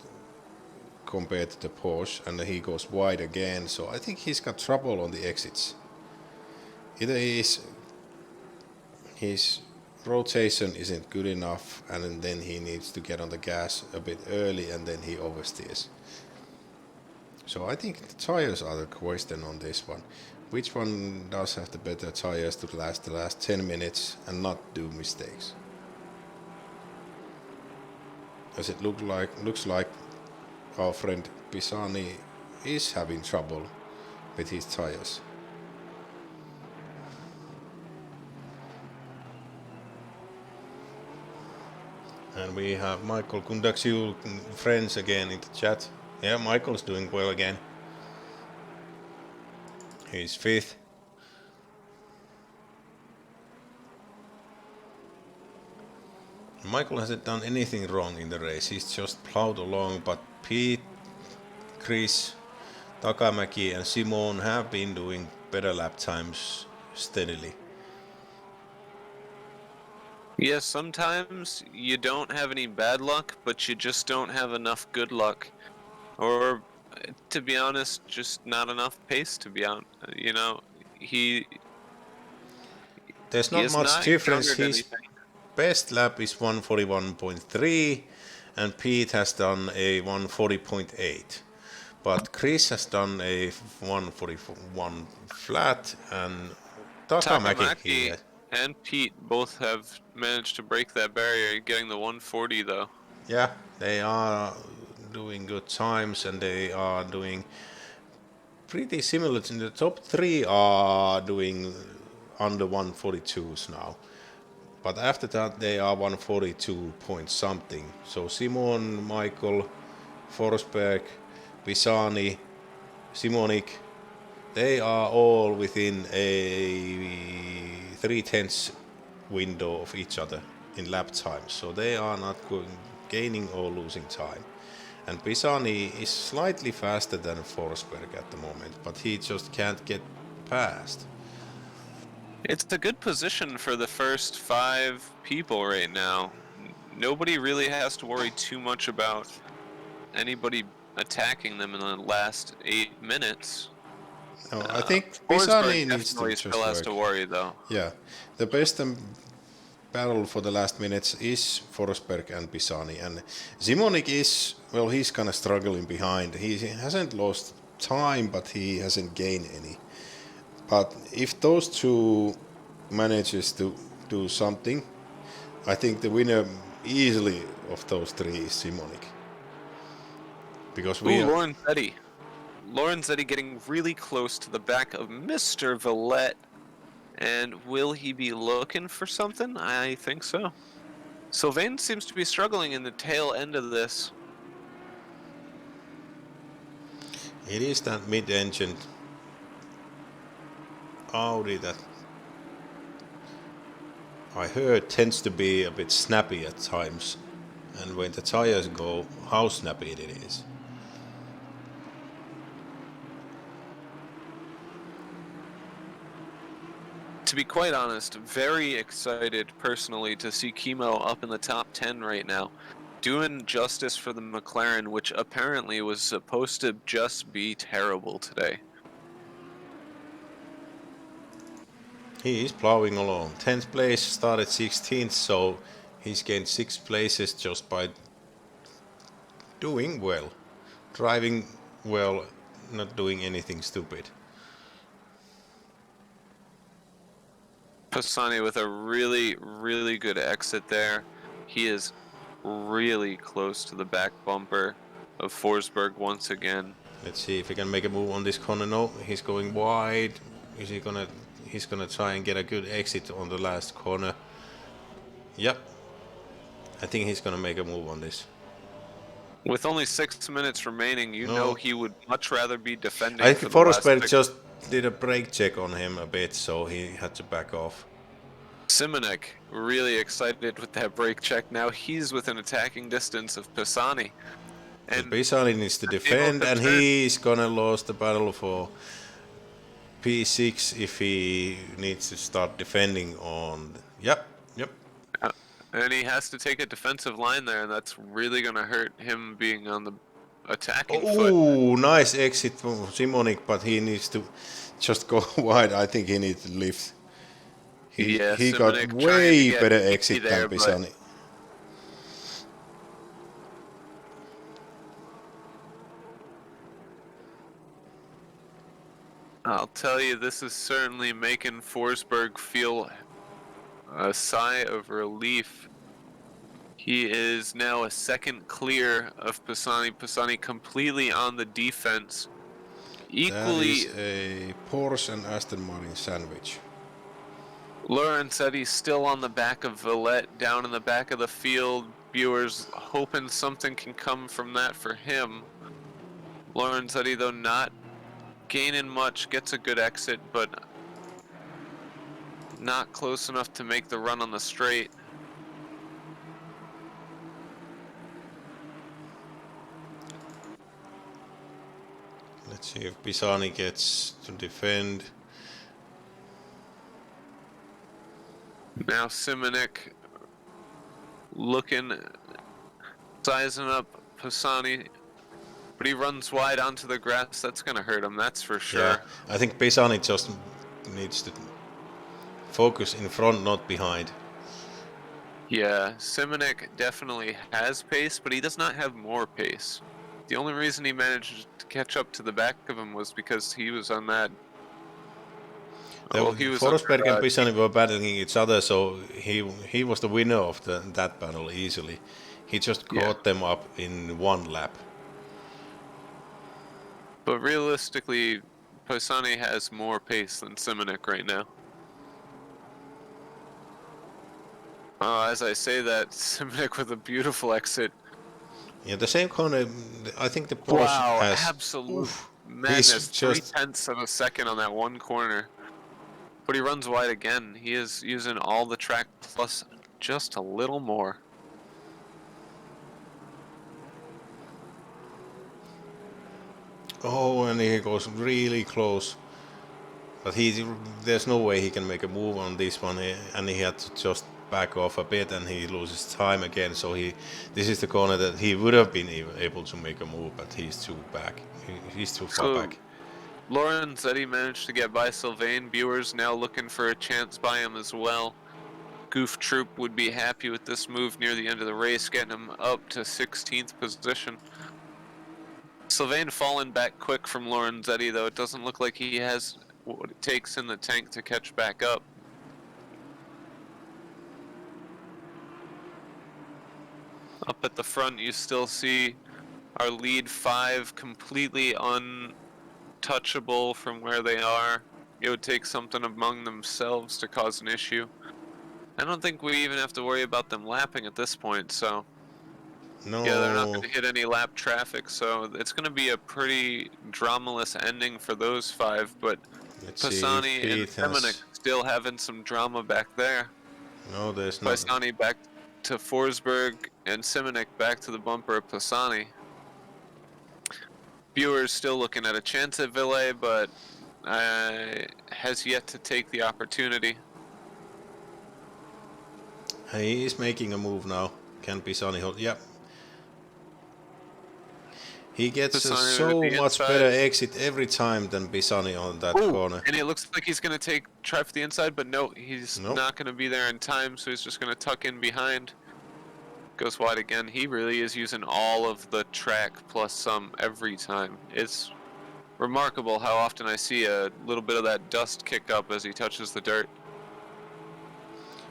compared to the Porsche, and he goes wide again, so I think he's got trouble on the exits. Either his rotation isn't good enough, and then he needs to get on the gas a bit early, and then he oversteers. So I think the tires are the question on this one. Which one does have the better tires to last the last 10 minutes and not do mistakes? As it looks like our friend Pisani is having trouble with his tires. And we have Michael Kundaksiu friends again in the chat. Yeah, Michael's doing well again. He's 5th. Michael hasn't done anything wrong in the race. He's just plowed along, but Pete, Chris, Takamäki and Simon have been doing better lap times steadily. Yes, sometimes you don't have any bad luck, but you just don't have enough good luck. Or, to be honest, just not enough pace, to be honest. You know, There's not much difference. His best lap is 141.3 and Pete has done a 140.8. But Chris has done a 141 flat, and Takamäki and Pete both have managed to break that barrier, getting the 140 though. Yeah, they are doing good times, and they are doing pretty similar. The top 3 are doing under 142s now. But after that, they are 142 point something. So Simon, Michael, Forsberg, Pisani, Simonik, they are all within a 3/10 window of each other in lap time. So they are not gaining or losing time. And Pisani is slightly faster than Forsberg at the moment, but he just can't get past. It's a good position for the first 5 people right now. Nobody really has to worry too much about anybody attacking them in the last 8 minutes. No, I think Pisani needs to just still has to worry though. Yeah, the best battle for the last minutes is Forsberg and Pisani, and Simonik is, well, he's kind of struggling behind. He hasn't lost time, but he hasn't gained any. But if those two manages to do something, I think the winner easily of those 3 is Simonik. Because Lorenzetti getting really close to the back of Mr. Villette. And will he be looking for something? I think so. Sylvain seems to be struggling in the tail end of this. It is that mid-engine Audi that I heard tends to be a bit snappy at times, and when the tires go, how snappy it is. To be quite honest, very excited personally to see Kimo up in the top 10 right now, doing justice for the McLaren, which apparently was supposed to just be terrible today. He is plowing along. 10th place, started 16th, so he's gained 6 places just by doing well, driving well, not doing anything stupid. Pisani with a really good exit there. He is really close to the back bumper of Forsberg once again. Let's see if he can make a move on this corner. No, he's going wide. Is he gonna? He's gonna try and get a good exit on the last corner. Yep. I think he's gonna make a move on this. With only 6 minutes remaining, you know he would much rather be defending I for think the last Forsberg 6. just did a brake check on him a bit, so he had to back off. Simonek really excited with that brake check. Now he's within attacking distance of Pisani. And Pisani needs to defend, and he's gonna lose the battle for P6 if he needs to start defending on. Yep. And he has to take a defensive line there, and that's really gonna hurt him being on the attacking foot. Oh, nice exit from Simonik, but he needs to just go wide. I think he needs to lift. He got way better exit than Pisani. I'll tell you, this is certainly making Forsberg feel a sigh of relief. He is now a second clear of Pisani. Pisani completely on the defense. Equally, that is a Porsche and Aston Martin sandwich. Lorenzetti's still on the back of Villette, down in the back of the field. Viewers hoping something can come from that for him. Lorenzetti, though, not gaining much, gets a good exit, but not close enough to make the run on the straight. Let's see if Pisani gets to defend. Now Simonek looking, sizing up Pisani, but he runs wide onto the grass. That's going to hurt him, that's for sure. Yeah, I think Pisani just needs to focus in front, not behind. Yeah, Simonek definitely has pace, but he does not have more pace. The only reason he managed to catch up to the back of him was because he was on that. Forsberg and Pisani were battling each other, so he was the winner of that battle easily. He just caught them up in one lap. But realistically, Pisani has more pace than Simonek right now. As I say that, Simonek with a beautiful exit. Yeah, the same corner. I think the Porsche has absolute madness. 3/10 of a second on that one corner. But he runs wide again. He is using all the track plus just a little more. Oh, and he goes really close. But there's no way he can make a move on this one, and he had to just back off a bit, and he loses time again. So this is the corner that he would have been able to make a move, but he's too back. He's too far back. Lorenzetti managed to get by Sylvain. Viewers now looking for a chance by him as well. Goof Troop would be happy with this move near the end of the race, getting him up to 16th position. Sylvain falling back quick from Lorenzetti, though. It doesn't look like he has what it takes in the tank to catch back up. Up at the front, you still see our lead 5 completely untouchable from where they are. It would take something among themselves to cause an issue. I don't think we even have to worry about them lapping at this point, so... No. Yeah, they're not going to hit any lap traffic, so it's going to be a pretty dramaless ending for those 5, but Pisani and Simonek still having some drama back there. No, there's not. Pisani back to Forsberg and Simonek back to the bumper of Pisani. Viewers still looking at a chance at Ville, but has yet to take the opportunity. He is making a move now. Can Pisani hold? Yep. He gets so much better exit every time than Pisani on that corner. And it looks like he's going to try for the inside, but no, he's not going to be there in time, so he's just going to tuck in behind. Goes wide again. He really is using all of the track plus some every time. It's remarkable how often I see a little bit of that dust kick up as he touches the dirt.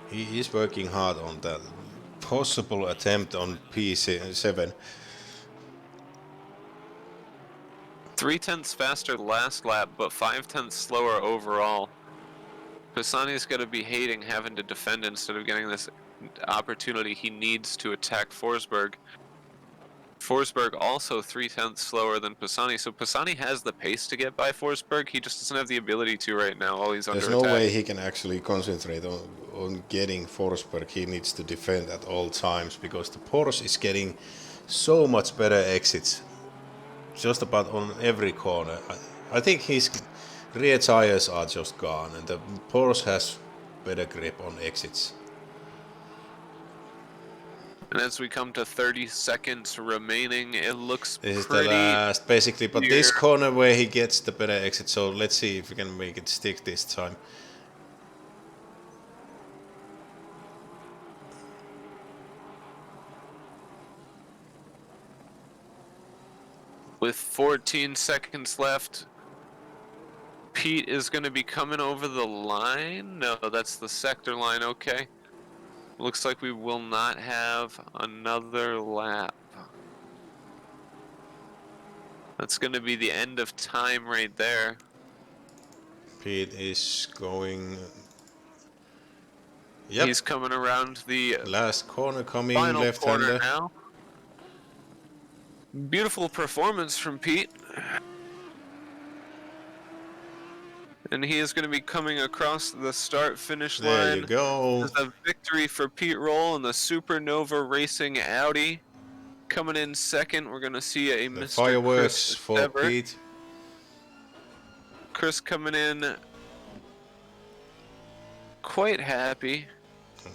He is working hard on that possible attempt on P7. 3/10 faster last lap, but 5/10 slower overall. Pisani's got to be hating having to defend instead of getting this opportunity he needs to attack Forsberg. Forsberg also 3/10 slower than Pisani, so Pisani has the pace to get by Forsberg. He just doesn't have the ability to right now while he's There's under no attack. way he can actually concentrate on getting Forsberg. He needs to defend at all times because the Porsche is getting so much better exits just about on every corner. I think his rear tires are just gone and the Porsche has better grip on exits. And as we come to 30 seconds remaining, it looks This is the pretty last, basically, but this clear. corner where he gets the better exit, so let's see if we can make it stick this time. With 14 seconds left, Pete is going to be coming over the line. No, that's the sector line. Okay. Looks like we will not have another lap. That's going to be the end of time right there. Pete is going. Yep. He's coming around the Last corner coming, final left-hander. corner now. Beautiful performance from Pete. And he is going to be coming across the start-finish line. There you go. This is a victory for Pete Roll in the Supernova Racing Audi. Coming in second, we're going to see a The Mr. fireworks Chris for Sever. Pete. Chris coming in quite happy.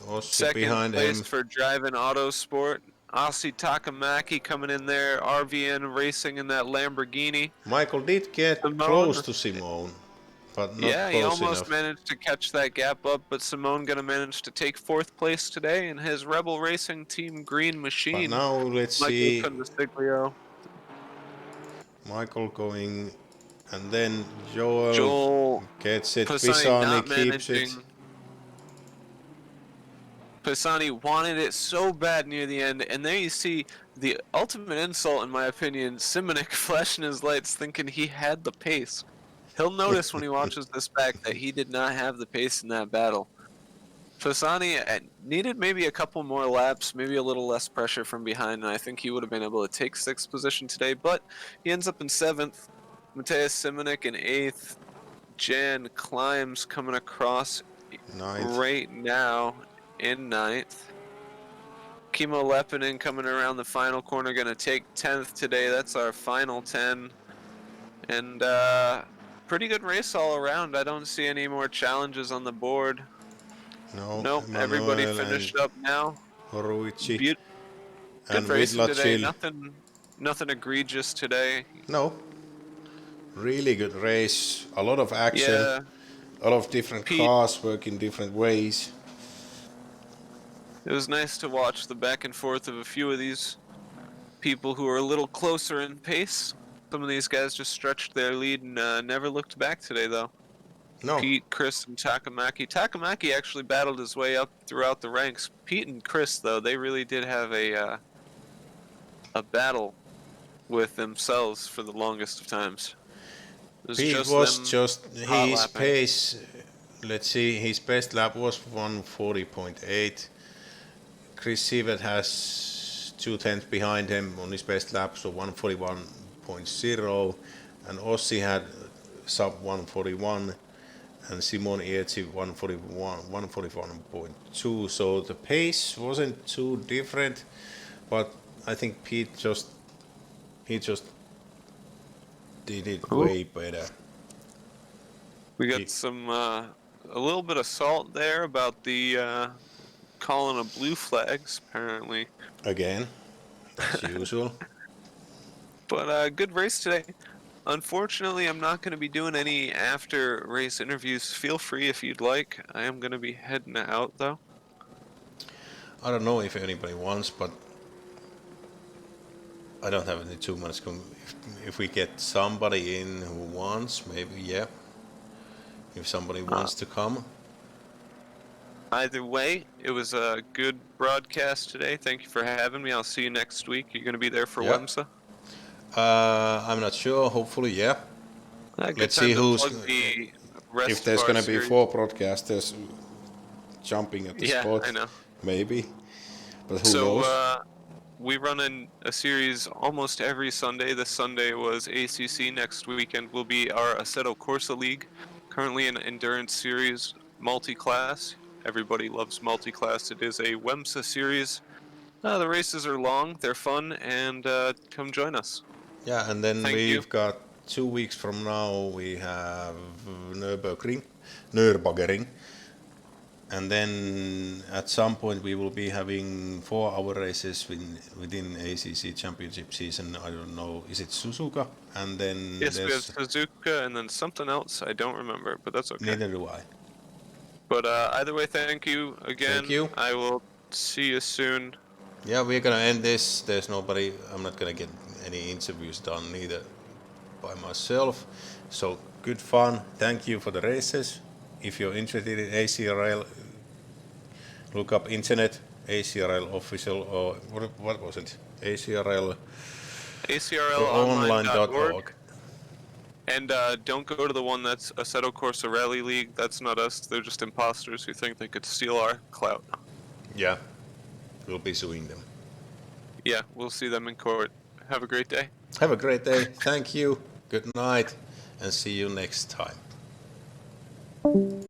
Also Second behind place him. for Driving Autosport. Asi Takamaki coming in there. RVN Racing in that Lamborghini. Michael did get Simone. close to Simone, but not Yeah, he close almost enough. managed to catch that gap up, but Simone gonna manage to take 4th place today in his Rebel Racing Team Green Machine. But now let's Michael see. Consiglio. Michael going, and then Joel gets it. Pisani Pisani not keeps it. managing. Pisani wanted it so bad near the end, and there you see the ultimate insult, in my opinion. Simonik flashing his lights, thinking he had the pace. He'll notice when he watches this back that he did not have the pace in that battle. Pisani needed maybe a couple more laps, maybe a little less pressure from behind, and I think he would have been able to take 6th position today, but he ends up in 7th. Mateusz Simonik in 8th. Jan Climbs coming across 9th. right now in 9th. Kimo Lepinen coming around the final corner, going to take 10th today. That's our final 10. And pretty good race all around. I don't see any more challenges on the board. No, Nope, everybody finished up now. Horuichi. Good And racing today. Vidlacil. Nothing egregious today. No. Really good race. A lot of action. Yeah. A lot of different cars working different ways. It was nice to watch the back and forth of a few of these people who are a little closer in pace. Some of these guys just stretched their lead and never looked back today, though. No. Pete, Chris, and Takamaki. Takamaki actually battled his way up throughout the ranks. Pete and Chris, though, they really did have a battle with themselves for the longest of times. Pete was just his pace. Let's see, his best lap was 140.8. Chris Sievert has 2/10 behind him on his best lap, so 141.0. And Ossi had sub 141. And Simon Iertsi 141.2. So the pace wasn't too different, but I think Pete just did it way better. We got some a little bit of salt there about the calling of blue flags, apparently. Again, as usual. But good race today. Unfortunately, I'm not going to be doing any after race interviews. Feel free if you'd like. I am going to be heading out, though. I don't know if anybody wants, but I don't have any too much. If we get somebody in who wants, maybe, yeah. If somebody wants to come. Either way, it was a good broadcast today. Thank you for having me. I'll see you next week. You're going to be there for WEMSA? I'm not sure. Hopefully, yeah. Good Let's time see to who's. plug the rest If of there's our gonna be series. 4 broadcasters jumping at the Yeah, spot, I know. maybe. But who So knows? we run a series almost every Sunday. This Sunday was ACC. Next weekend will be our Assetto Corsa League. Currently an endurance series, multi-class. Everybody loves multi-class. It is a WEMSA series. The races are long, they're fun, and come join us. Yeah, and then Thank you. we've got 2 weeks from now we have Nürburgring, and then at some point we will be having 4-hour races within ACC Championship season. I don't know, is it Suzuka? And then Yes, we have there's Suzuka and then something else I don't remember, but that's okay. neither do I. But either way, thank you Thank again. you. I will see you soon. Yeah, we're gonna end this. There's nobody. I'm not gonna get any interviews done neither by myself. So good fun. Thank you for the races. If you're interested in ACRL, look up internet ACRL official or what was it? ACRL ACRLonline.org. online.org. And don't go to the one that's Assetto Corsa Rally League. That's not us. They're just imposters who think they could steal our clout. Yeah, we'll be suing them. Yeah, we'll see them in court. Have a great day. Have a great day. Thank you. Good night, and see you next time.